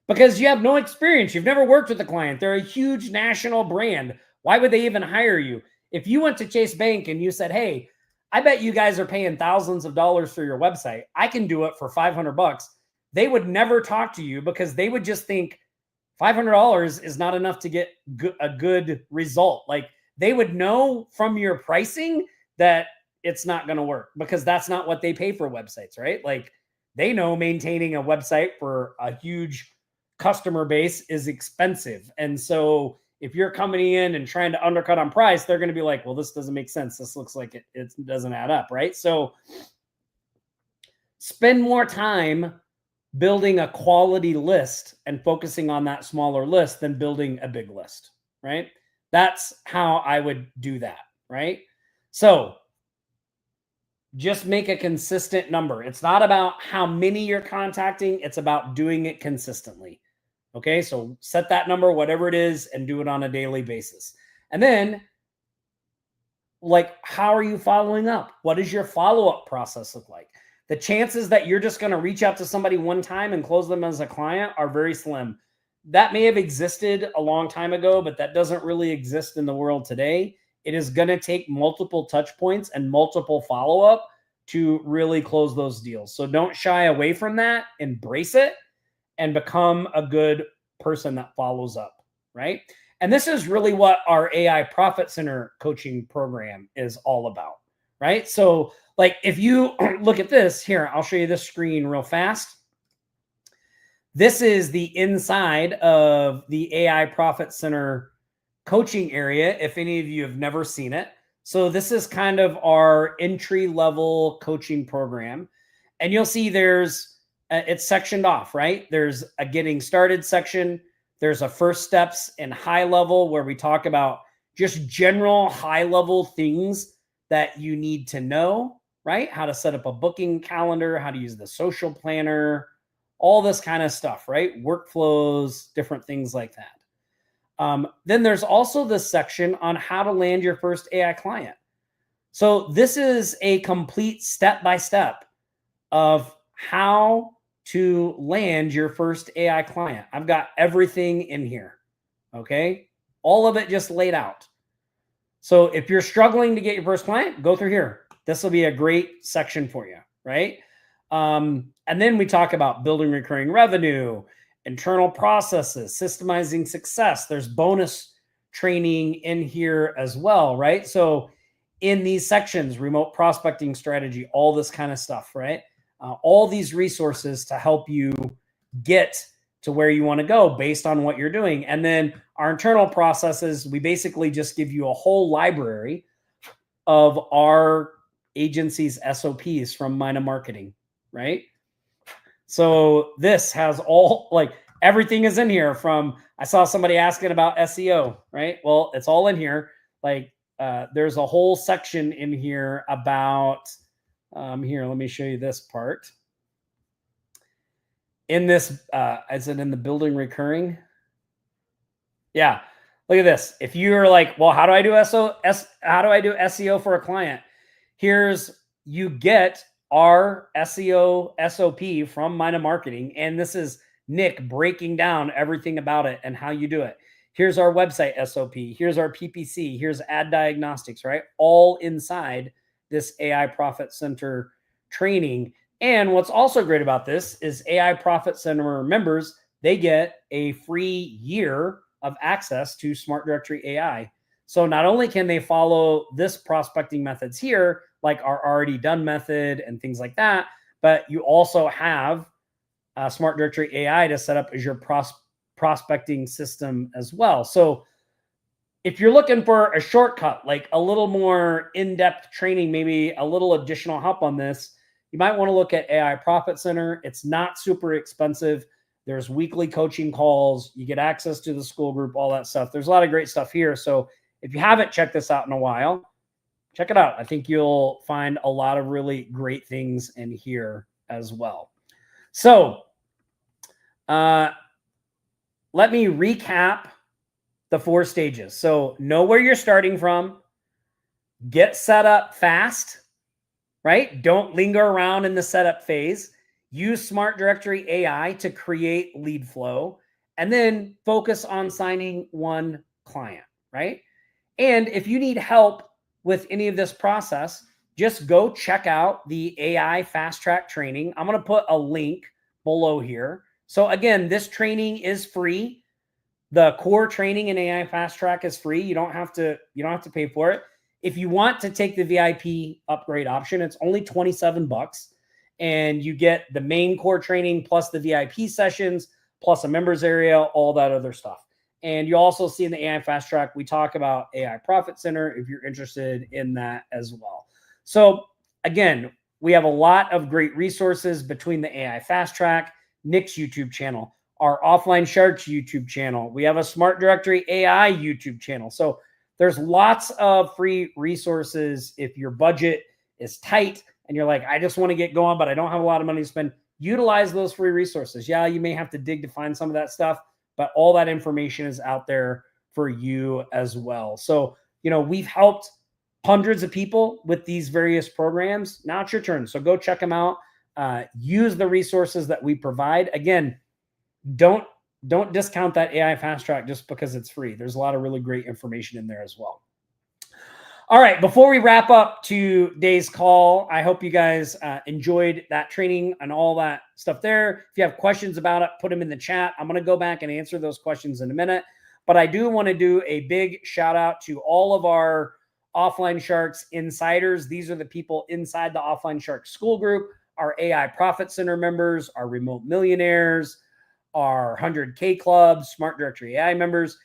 Because you have no experience. You've never worked with a client. They're a huge national brand. Why would they even hire you? If you went to Chase Bank and you said, hey, I bet you guys are paying thousands of dollars for your website. I can do it for $500. They would never talk to you because they would just think $500 is not enough to get a good result. Like they would know from your pricing that it's not going to work because that's not what they pay for websites, right? Like they know maintaining a website for a huge customer base is expensive. And so if you're coming in and trying to undercut on price, they're going to be like, well, this doesn't make sense. This looks like it doesn't add up, right? So spend more time building a quality list and focusing on that smaller list than building a big list, right? That's how I would do that, right? So just make a consistent number. It's not about how many you're contacting. It's about doing it consistently. Okay. So set that number, whatever it is, and do it on a daily basis. And then how are you following up? What does your follow-up process look like? The chances that you're just going to reach out to somebody one time and close them as a client are very slim. That may have existed a long time ago, but that doesn't really exist in the world today. It is going to take multiple touch points and multiple follow-up to really close those deals. So don't shy away from that, embrace it, and become a good person that follows up, right? And this is really what our AI Profit Center coaching program is all about, right? So if you look at this here, I'll show you this screen real fast. This is the inside of the AI Profit Center coaching area, if any of you have never seen it. So this is kind of our entry-level coaching program. And you'll see it's sectioned off, right? There's a getting started section. There's a first steps and high level where we talk about just general high level things that you need to know, right? How to set up a booking calendar, how to use the social planner, all this kind of stuff, right? Workflows, different things like that. Then there's also this section on how to land your first AI client. So this is a complete step-by-step of how to land your first AI client. I've got everything in here, okay? All of it just laid out. So if you're struggling to get your first client, go through here. This will be a great section for you, right? And then we talk about building recurring revenue, internal processes, systemizing success. There's bonus training in here as well, right? So in these sections, remote prospecting strategy, all this kind of stuff, right? All these resources to help you get to where you want to go based on what you're doing. And then our internal processes, we basically just give you a whole library of our agency's SOPs from Mina Marketing, right? So this has everything is in here. I saw somebody asking about SEO, right? Well, it's all in here. There's a whole section in here about, here, let me show you this part. In this, is it in the building recurring? Yeah, look at this. If you're like, well, how do I do SEO for a client? You get our SEO SOP from Mina Marketing, and this is Nick breaking down everything about it and how you do it. Here's our website SOP. Here's our PPC. Here's ad diagnostics, right? All inside this AI Profit Center training. And what's also great about this is AI Profit Center members, they get a free year of access to Smart Directory AI. So not only can they follow this prospecting methods here, like our already done method and things like that, but you also have Smart Directory AI to set up as your prospecting system as well. So if you're looking for a shortcut, like a little more in-depth training, maybe a little additional help on this, you might want to look at AI Profit Center. It's not super expensive. There's weekly coaching calls. You get access to the school group, all that stuff. There's a lot of great stuff here. So if you haven't checked this out in a while, check it out. I think you'll find a lot of really great things in here as well. So let me recap the 4 stages. So know where you're starting from, get set up fast, right? Don't linger around in the setup phase. Use Smart Directory AI to create lead flow, and then focus on signing one client, right? And if you need help with any of this process, just go check out the AI FastTrack training. I'm going to put a link below here. So again, this training is free. The core training in AI FastTrack is free. You don't have to pay for it. If you want to take the VIP upgrade option, it's only $27, and you get the main core training plus the VIP sessions, plus a members area, all that other stuff. And you also see in the AI FastTrack, we talk about AI Profit Center if you're interested in that as well. So again, we have a lot of great resources between the AI FastTrack, Nick's YouTube channel, our Offline Sharks YouTube channel. We have a Smart Directory AI YouTube channel. So there's lots of free resources. If your budget is tight and you're like, I just want to get going, but I don't have a lot of money to spend, utilize those free resources. Yeah, you may have to dig to find some of that stuff, but all that information is out there for you as well. So, we've helped hundreds of people with these various programs. Now it's your turn. So go check them out. Use the resources that we provide. Again, don't discount that AI FastTrack just because it's free. There's a lot of really great information in there as well. All right, before we wrap up today's call, I hope you guys enjoyed that training and all that stuff there. If you have questions about it, put them in the chat. I'm going to go back and answer those questions in a minute. But I do want to do a big shout out to all of our Offline Sharks insiders. These are the people inside the Offline Sharks school group, our AI Profit Center members, our remote millionaires, our 100K clubs, Smart Directory AI members.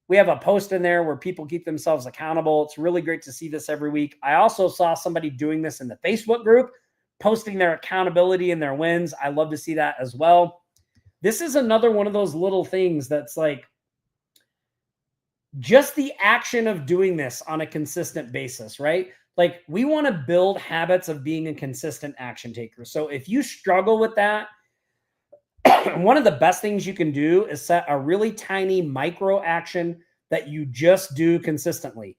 We have a post in there where people keep themselves accountable. It's really great to see this every week. I also saw somebody doing this in the Facebook group, posting their accountability and their wins. I love to see that as well. This is another one of those little things that's like just the action of doing this on a consistent basis, right? Like we want to build habits of being a consistent action taker. So if you struggle with that, one of the best things you can do is set a really tiny micro action that you just do consistently.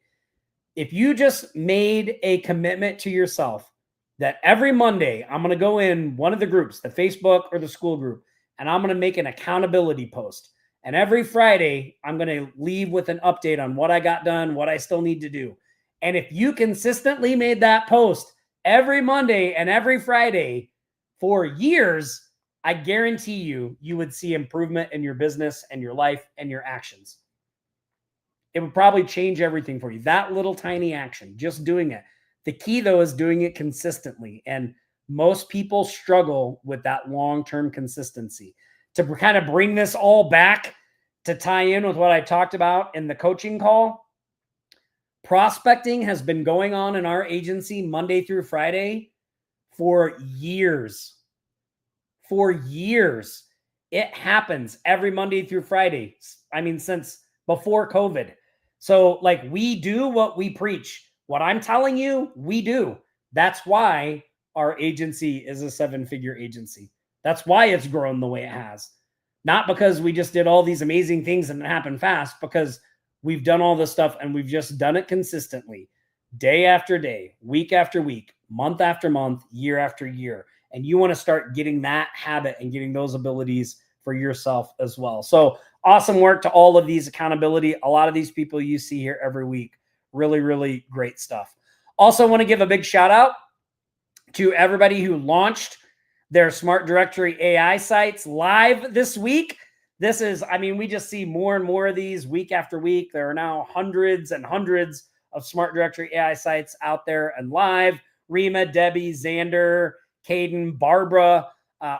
If you just made a commitment to yourself that every Monday, I'm going to go in one of the groups, the Facebook or the school group, and I'm going to make an accountability post. And every Friday, I'm going to leave with an update on what I got done, what I still need to do. And if you consistently made that post every Monday and every Friday for years, I guarantee you would see improvement in your business and your life and your actions. It would probably change everything for you. That little tiny action, just doing it. The key, though, is doing it consistently. And most people struggle with that long-term consistency. To kind of bring this all back to tie in with what I talked about in the coaching call, prospecting has been going on in our agency Monday through Friday for years. For years. It happens every Monday through Friday. I mean, since before COVID. So like we do what we preach. What I'm telling you, we do. That's why our agency is a 7-figure agency. That's why it's grown the way it has. Not because we just did all these amazing things and it happened fast, because we've done all this stuff and we've just done it consistently, day after day, week after week, month after month, year after year. And you want to start getting that habit and getting those abilities for yourself as well. So awesome work to all of these accountability. A lot of these people you see here every week. Really, really great stuff. Also want to give a big shout out to everybody who launched their Smart Directory AI sites live this week. this is, I mean, we just see more and more of these week after week. There are now hundreds and hundreds of smart directory AI sites out there and live. Rima, Debbie, Xander, Caden, Barbara,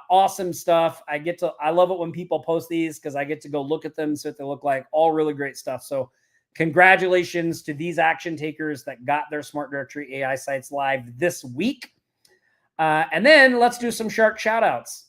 awesome stuff. I love it when people post these because I get to go look at them, see what they look like. All really great stuff. So congratulations to these action takers that got their smart directory AI sites live this week. And then let's do some shark shout outs.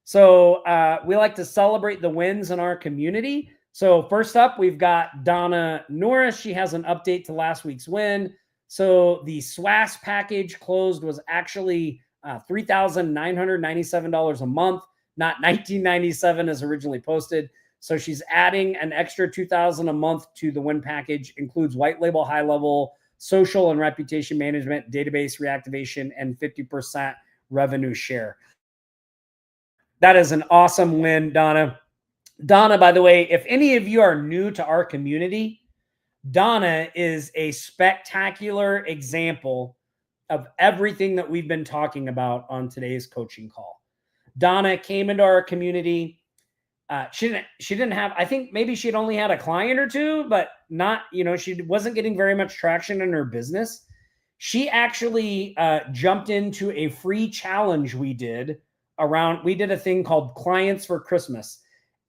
So we like to celebrate the wins in our community. So first up, we've got Donna Norris. She has an update to last week's win. So the SWAS package closed was actually $3,997 a month, not $1,997 as originally posted. So she's adding an extra $2,000 a month to the win package. Includes white label, high level, social and reputation management, database reactivation, and 50% revenue share. That is an awesome win, Donna. Donna, by the way, if any of you are new to our community, Donna is a spectacular example of everything that we've been talking about on today's coaching call. Donna came into our community. She didn't have, I think maybe she'd only had a client or two, but not, she wasn't getting very much traction in her business. She actually jumped into a free challenge we did a thing called Clients for Christmas.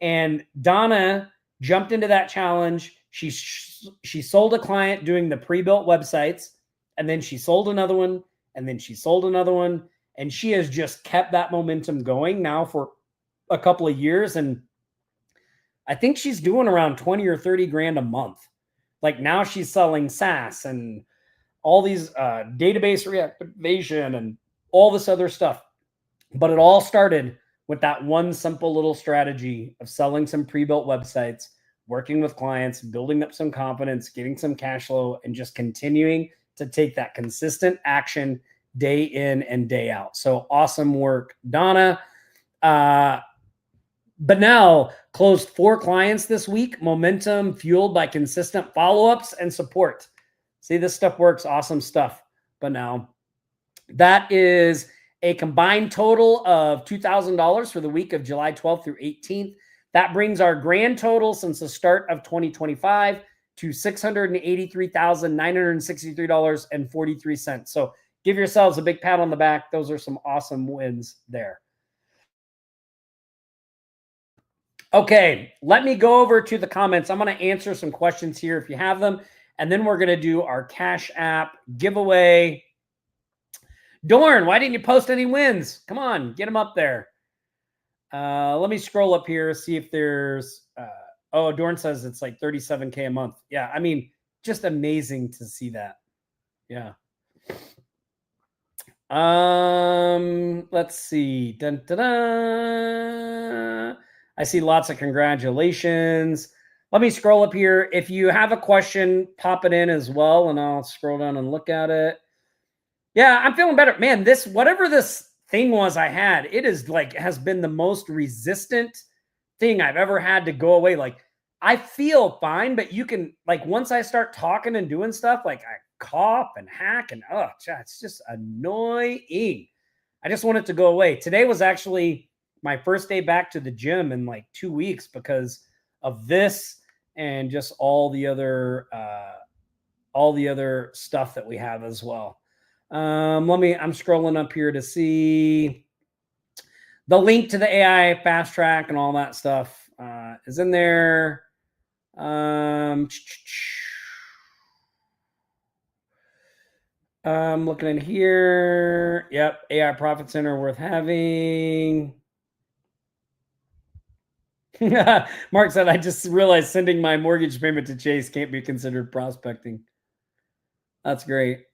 And Donna jumped into that challenge. She sold a client doing the pre-built websites, and then she sold another one, and then she sold another one. And she has just kept that momentum going now for a couple of years. And I think she's doing around 20 or 30 grand a month. Like now she's selling SaaS and all these database reactivation and all this other stuff. But it all started with that one simple little strategy of selling some pre-built websites, working with clients, building up some confidence, getting some cash flow, and just continuing to take that consistent action day in and day out. So awesome work, Donna. But now closed 4 clients this week, momentum fueled by consistent follow-ups and support. See, this stuff works. Awesome stuff. But now that is a combined total of $2,000 for the week of July 12th through 18th. That brings our grand total since the start of 2025 to $683,963.43. So give yourselves a big pat on the back. Those are some awesome wins there. Okay, let me go over to the comments. I'm going to answer some questions here if you have them, and then we're going to do our Cash App giveaway. Dorn, why didn't you post any wins? Come on, get them up there. Let me scroll up here, see if there's, Dorn says it's like 37K a month. Yeah, I mean, just amazing to see that. Yeah. Let's see. Dun, dun, dun. I see lots of congratulations. Let me scroll up here. If you have a question, pop it in as well, and I'll scroll down and look at it. Yeah, I'm feeling better. Man, whatever this thing was I had, it is like has been the most resistant thing I've ever had to go away. Like I feel fine, but you can like once I start talking and doing stuff, like I cough and hack and it's just annoying. I just want it to go away. Today was actually my first day back to the gym in like 2 weeks because of this and just all the other stuff that we have as well. I'm scrolling up here to see the link to the AI FastTrack and all that stuff is in there. I'm looking in here. Yep. AI Profit Center worth having. Mark said, I just realized sending my mortgage payment to Chase can't be considered prospecting. That's great.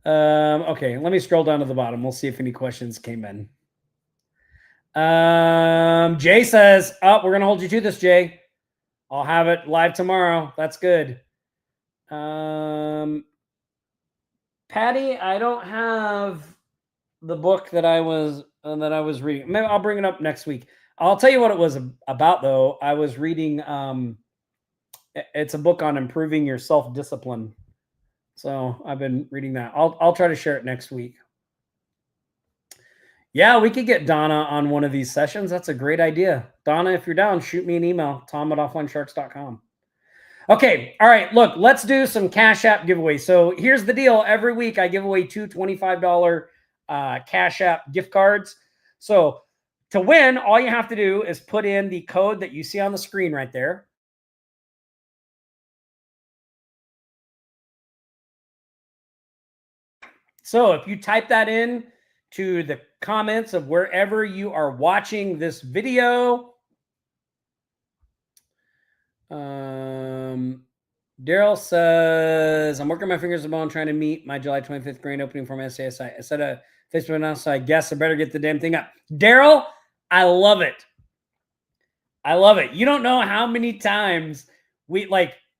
Okay, let me scroll down to the bottom. We'll see if any questions came in. Jay says, we're going to hold you to this, Jay. I'll have it live tomorrow. That's good. Patty, I don't have the book that I was reading. Maybe I'll bring it up next week. I'll tell you what it was about, though. I was reading, it's a book on improving your self-discipline. So I've been reading that. I'll try to share it next week. Yeah, we could get Donna on one of these sessions. That's a great idea. Donna, if you're down, shoot me an email, tom@offlinesharks.com. Okay. All right. Look, let's do some Cash App giveaways. So here's the deal. Every week I give away two $25 Cash App gift cards. So to win, all you have to do is put in the code that you see on the screen right there. So if you type that in to the comments of wherever you are watching this video, Daryl says, I'm working my fingers to the bone trying to meet my July 25th grand opening for my SASI. I said a Facebook announcement, so I guess I better get the damn thing up. Daryl, I love it. I love it. You don't know how many times we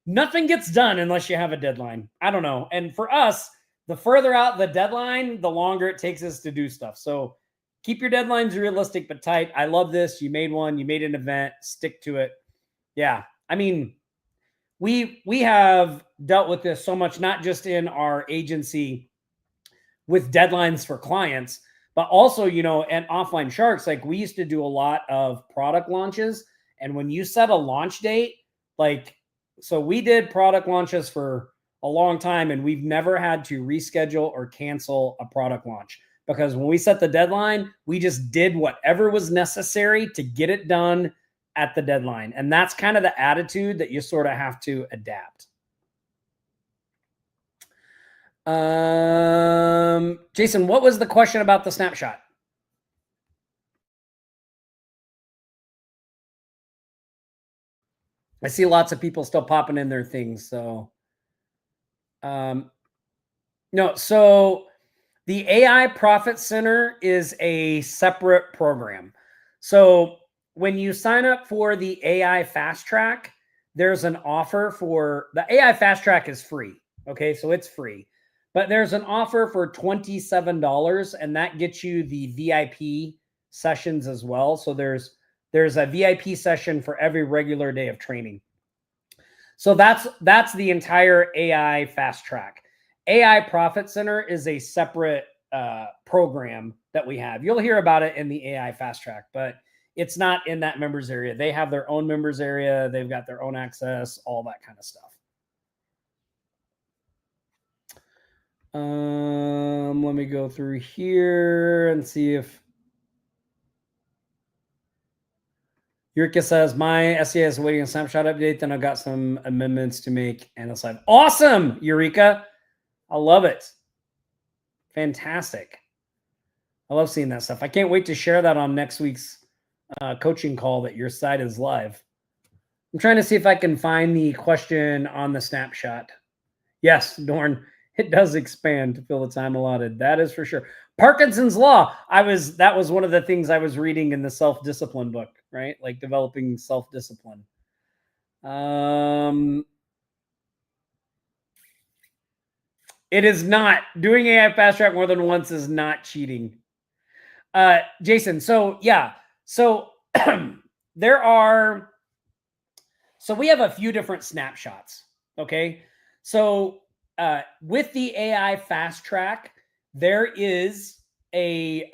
nothing gets done unless you have a deadline. I don't know. And for us, the further out the deadline, the longer it takes us to do stuff. So keep your deadlines realistic but tight. I love this. You made one, you made an event, stick to it. Yeah. I mean, we have dealt with this so much, not just in our agency with deadlines for clients, but also, at Offline Sharks, like we used to do a lot of product launches. And when you set a launch date, so we did product launches for a long time and we've never had to reschedule or cancel a product launch because when we set the deadline, we just did whatever was necessary to get it done at the deadline. And that's kind of the attitude that you sort of have to adapt. Jason, what was the question about the snapshot? I see lots of people still popping in their things. So, no, so the AI Profit Center is a separate program. So when you sign up for the AI FastTrack, there's an offer for the AI FastTrack is free. Okay, so it's free, but there's an offer for $27, and that gets you the VIP sessions as well. So there's a VIP session for every regular day of training. So that's the entire AI FastTrack. AI Profit Center is a separate program that we have. You'll hear about it in the AI FastTrack, but it's not in that members area. They have their own members area. They've got their own access, all that kind of stuff. Let me go through here and see if Eureka says my SEA is waiting a snapshot update. Then I've got some amendments to make, and it's like awesome, Eureka. I love it. Fantastic. I love seeing that stuff. I can't wait to share that on next week's coaching call that your site is live. I'm trying to see if I can find the question on the snapshot. Yes, Dorn, it does expand to fill the time allotted. That is for sure. Parkinson's Law. That was one of the things I was reading in the self-discipline book, right? Like developing self-discipline. It is not. Doing AI FastTrack more than once is not cheating. Jason, so yeah. So so we have a few different snapshots. Okay. So with the AI FastTrack, there is a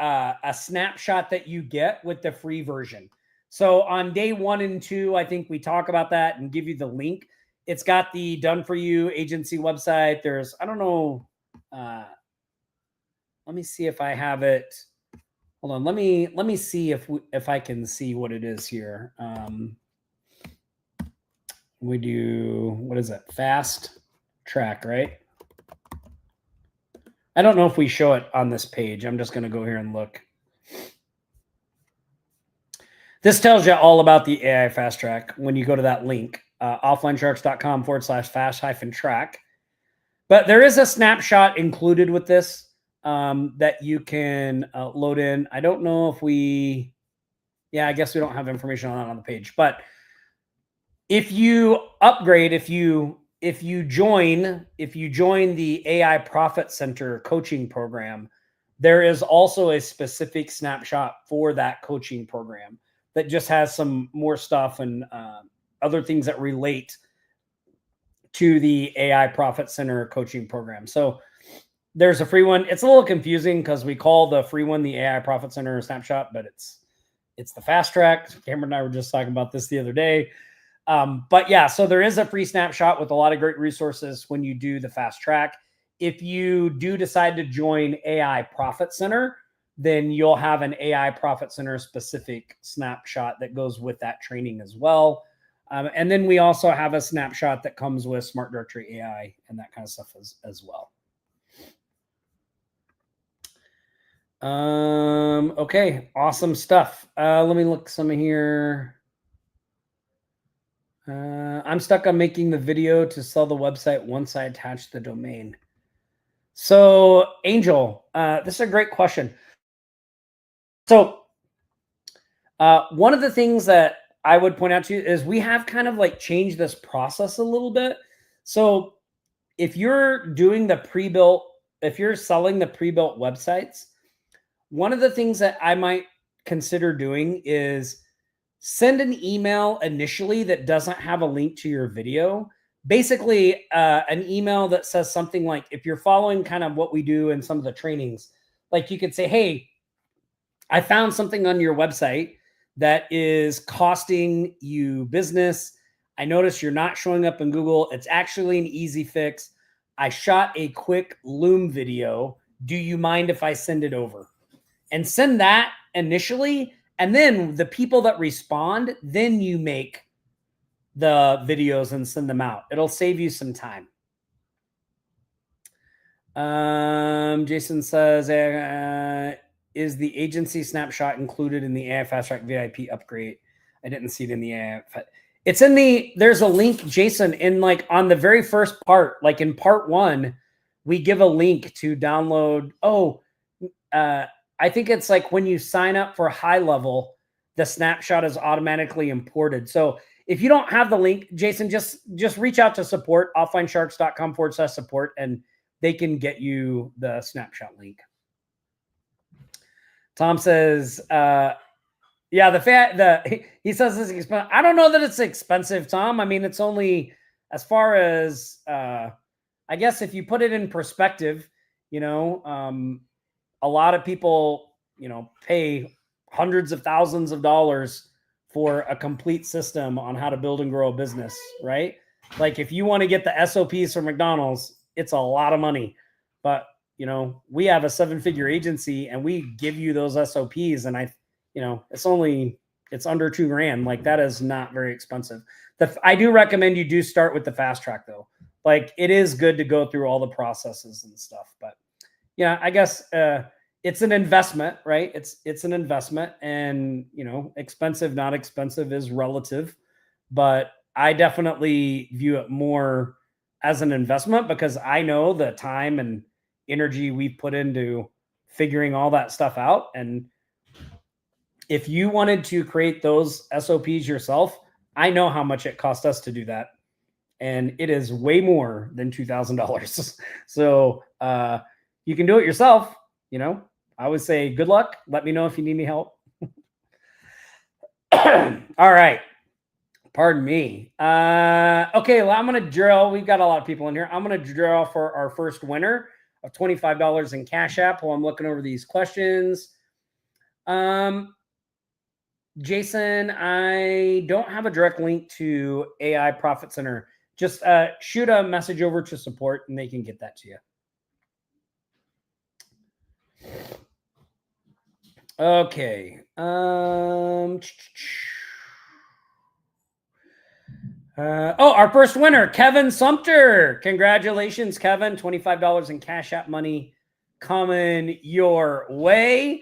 snapshot that you get with the free version. So on day 1 and 2, I think we talk about that and give you the link. It's got the done for you agency website. There's, I don't know. Let me see if I have it. Hold on. Let me see if I can see what it is here. We do, what is it? Fast track, right? I don't know if we show it on this page. I'm just going to go here and look. This tells you all about the AI FastTrack when you go to that link, offlinesharks.com/fast-track. But there is a snapshot included with this that you can load in. I don't know if I guess we don't have information on that on the page. But if you upgrade, if you join the AI Profit Center coaching program, there is also a specific snapshot for that coaching program that just has some more stuff and other things that relate to the AI Profit Center coaching program. So There's a free one. It's a little confusing because we call the free one the AI Profit Center snapshot, but it's the FastTrack. Cameron and I were just talking about this the other day. But yeah, so there is a free snapshot with a lot of great resources when you do the FastTrack. If you do decide to join AI Profit Center, then you'll have an AI Profit Center specific snapshot that goes with that training as well. And then we also have a snapshot that comes with Smart Directory AI and that kind of stuff as well. Okay, awesome stuff. Let me look some here. I'm stuck on making the video to sell the website once I attach the domain. So, Angel, this is a great question. So, one of the things that I would point out to you is we have kind of like changed this process a little bit. So, if you're doing the pre-built, if you're selling the pre-built websites, one of the things that I might consider doing is send an email initially that doesn't have a link to your video. Basically, an email that says something like, if you're following kind of what we do in some of the trainings, like you could say, hey, I found something on your website that is costing you business. I noticed you're not showing up in Google. It's actually an easy fix. I shot a quick Loom video. Do you mind if I send it over? And send that initially. And then the people that respond, then you make the videos and send them out. It'll save you some time. Jason says, is the agency snapshot included in the AI FastTrack VIP upgrade? I didn't see it in the AI. It's in the, there's a link, Jason, in like on the very first part, like in part 1, we give a link to download. I think it's like when you sign up for high level, the snapshot is automatically imported. So if you don't have the link, Jason, just reach out to support, offlinesharks.com/support, and they can get you the snapshot link. Tom says, he says it's expensive. I don't know that it's expensive, Tom. I mean, it's only as far as, I guess if you put it in perspective, a lot of people, pay hundreds of thousands of dollars for a complete system on how to build and grow a business, right? Like if you want to get the SOPs from McDonald's, it's a lot of money. But, we have a 7-figure agency and we give you those SOPs and it's under $2,000. Like that is not very expensive. I do recommend you do start with the FastTrack though. Like it is good to go through all the processes and stuff, but yeah, I guess it's an investment, right? It's an investment, and expensive, not expensive is relative, but I definitely view it more as an investment because I know the time and energy we've put into figuring all that stuff out. And if you wanted to create those SOPs yourself, I know how much it cost us to do that. And it is way more than $2,000. So you can do it yourself. I would say good luck. Let me know if you need any help. All right. Pardon me. Okay, well, I'm going to drill. We've got a lot of people in here. I'm going to drill for our first winner of $25 in Cash App while I'm looking over these questions. Jason, I don't have a direct link to AI Profit Center. Just shoot a message over to support and they can get that to you. Okay. Our first winner, Kevin Sumter. Congratulations, Kevin. $25 in Cash App money coming your way.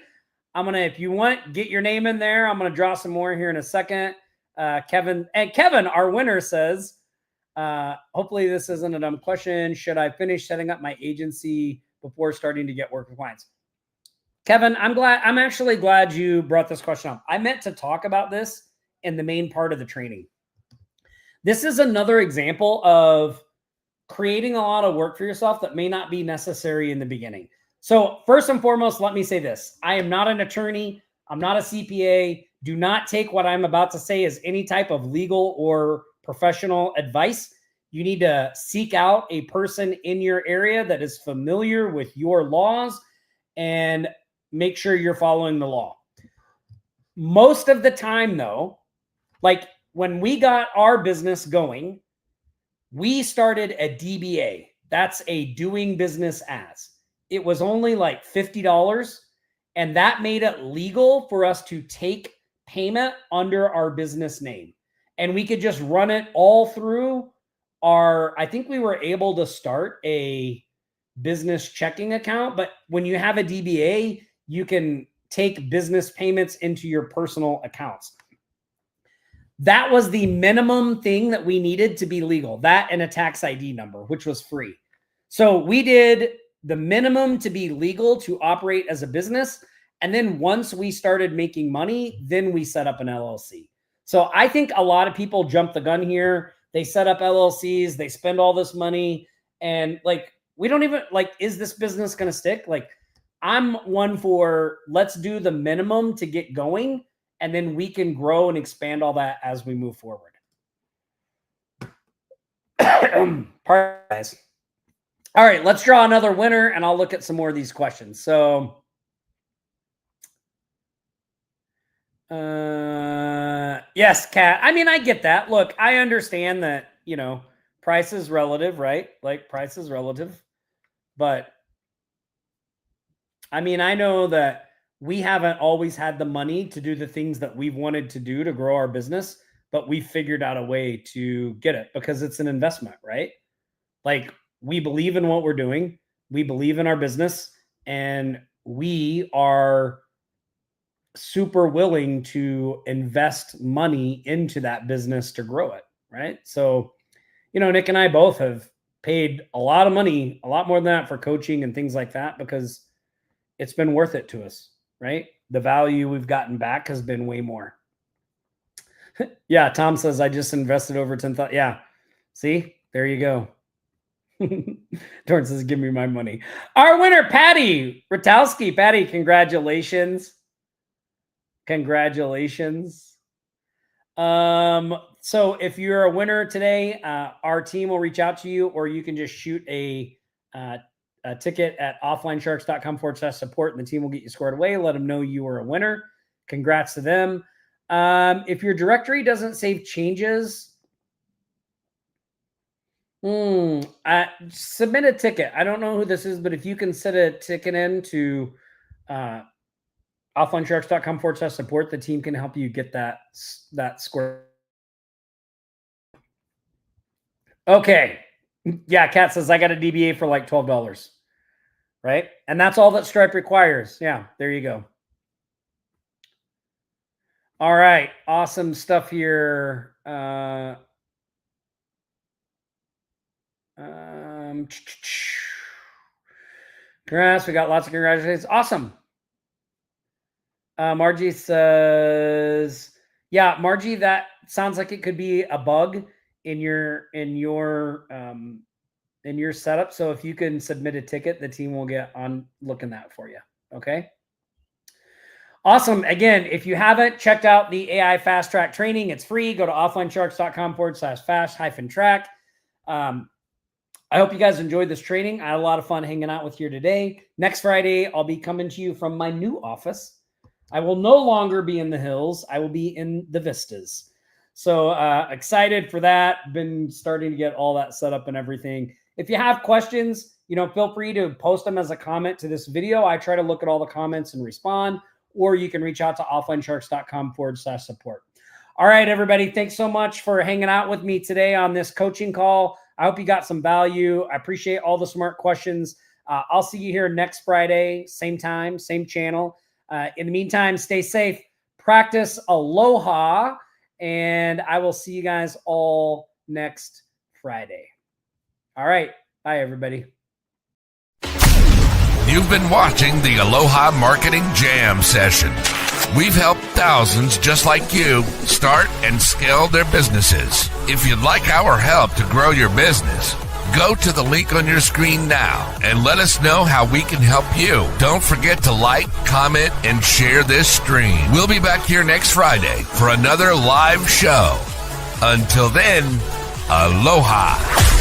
If you want, get your name in there. I'm going to draw some more here in a second. Kevin, our winner says, hopefully this isn't a dumb question. Should I finish setting up my agency before starting to get work with clients? Kevin, I'm actually glad you brought this question up. I meant to talk about this in the main part of the training. This is another example of creating a lot of work for yourself that may not be necessary in the beginning. So first and foremost, let me say this. I am not an attorney. I'm not a CPA. Do not take what I'm about to say as any type of legal or professional advice. You need to seek out a person in your area that is familiar with your laws and make sure you're following the law. Most of the time, though, like when we got our business going, we started a DBA. That's a doing business as. It was only like $50, and that made it legal for us to take payment under our business name. And we could just run it all through I think we were able to start a business checking account, but when you have a DBA, you can take business payments into your personal accounts. That was the minimum thing that we needed to be legal, that and a tax ID number, which was free. So we did the minimum to be legal to operate as a business. And then once we started making money, then we set up an LLC. So I think a lot of people jump the gun here. They set up LLCs, they spend all this money, and like, we don't even like, is this business going to stick? Like, I'm one for let's do the minimum to get going, and then we can grow and expand all that as we move forward. All right, let's draw another winner, and I'll look at some more of these questions. So, yes, Kat. I mean, I get that. Look, I understand that, you know, price is relative, right? Like, price is relative. But I mean, I know that we haven't always had the money to do the things that we've wanted to do to grow our business, but we figured out a way to get it because it's an investment, right? Like, we believe in what we're doing. We believe in our business, and we are super willing to invest money into that business to grow it, right? So, you know, Nick and I both have paid a lot of money, a lot more than that, for coaching and things like that, because it's been worth it to us, right? The value we've gotten back has been way more. Yeah, Tom says, I just invested over 10,000. Yeah, see, there you go. Torrance says, give me my money. Our winner, Patty Ratowski. Patty, congratulations. Congratulations. So if you're a winner today, our team will reach out to you, or you can just shoot a ticket at offlinesharks.com/support, and the team will get you squared away. Let them know you were a winner. Congrats to them. If your directory doesn't save changes, submit a ticket. I don't know who this is, but if you can set a ticket in to offlinesharks.com/support, the team can help you get that square. Okay. Yeah, Kat says, I got a DBA for like $12. Right? And that's all that Stripe requires. Yeah, there you go. All right. Awesome stuff here. Congrats. We got lots of congratulations. Awesome. Margie says, yeah, Margie, that sounds like it could be a bug in your setup. So if you can submit a ticket, the team will get on looking that for you. Okay. Awesome. Again, if you haven't checked out the AI FastTrack training, it's free. Go to offlinesharks.com/fast-track. I hope you guys enjoyed this training. I had a lot of fun hanging out with you today. Next Friday, I'll be coming to you from my new office. I will no longer be in the hills. I will be in the vistas. So excited for that. Been starting to get all that set up and everything. If you have questions, you know, feel free to post them as a comment to this video. I try to look at all the comments and respond, or you can reach out to offlinesharks.com/support. All right, everybody. Thanks so much for hanging out with me today on this coaching call. I hope you got some value. I appreciate all the smart questions. I'll see you here next Friday, same time, same channel. In the meantime, stay safe, practice aloha, and I will see you guys all next Friday. All right. Bye, everybody. You've been watching the Aloha Marketing Jam session. We've helped thousands just like you start and scale their businesses. If you'd like our help to grow your business, go to the link on your screen now and let us know how we can help you. Don't forget to like, comment, and share this stream. We'll be back here next Friday for another live show. Until then, Aloha.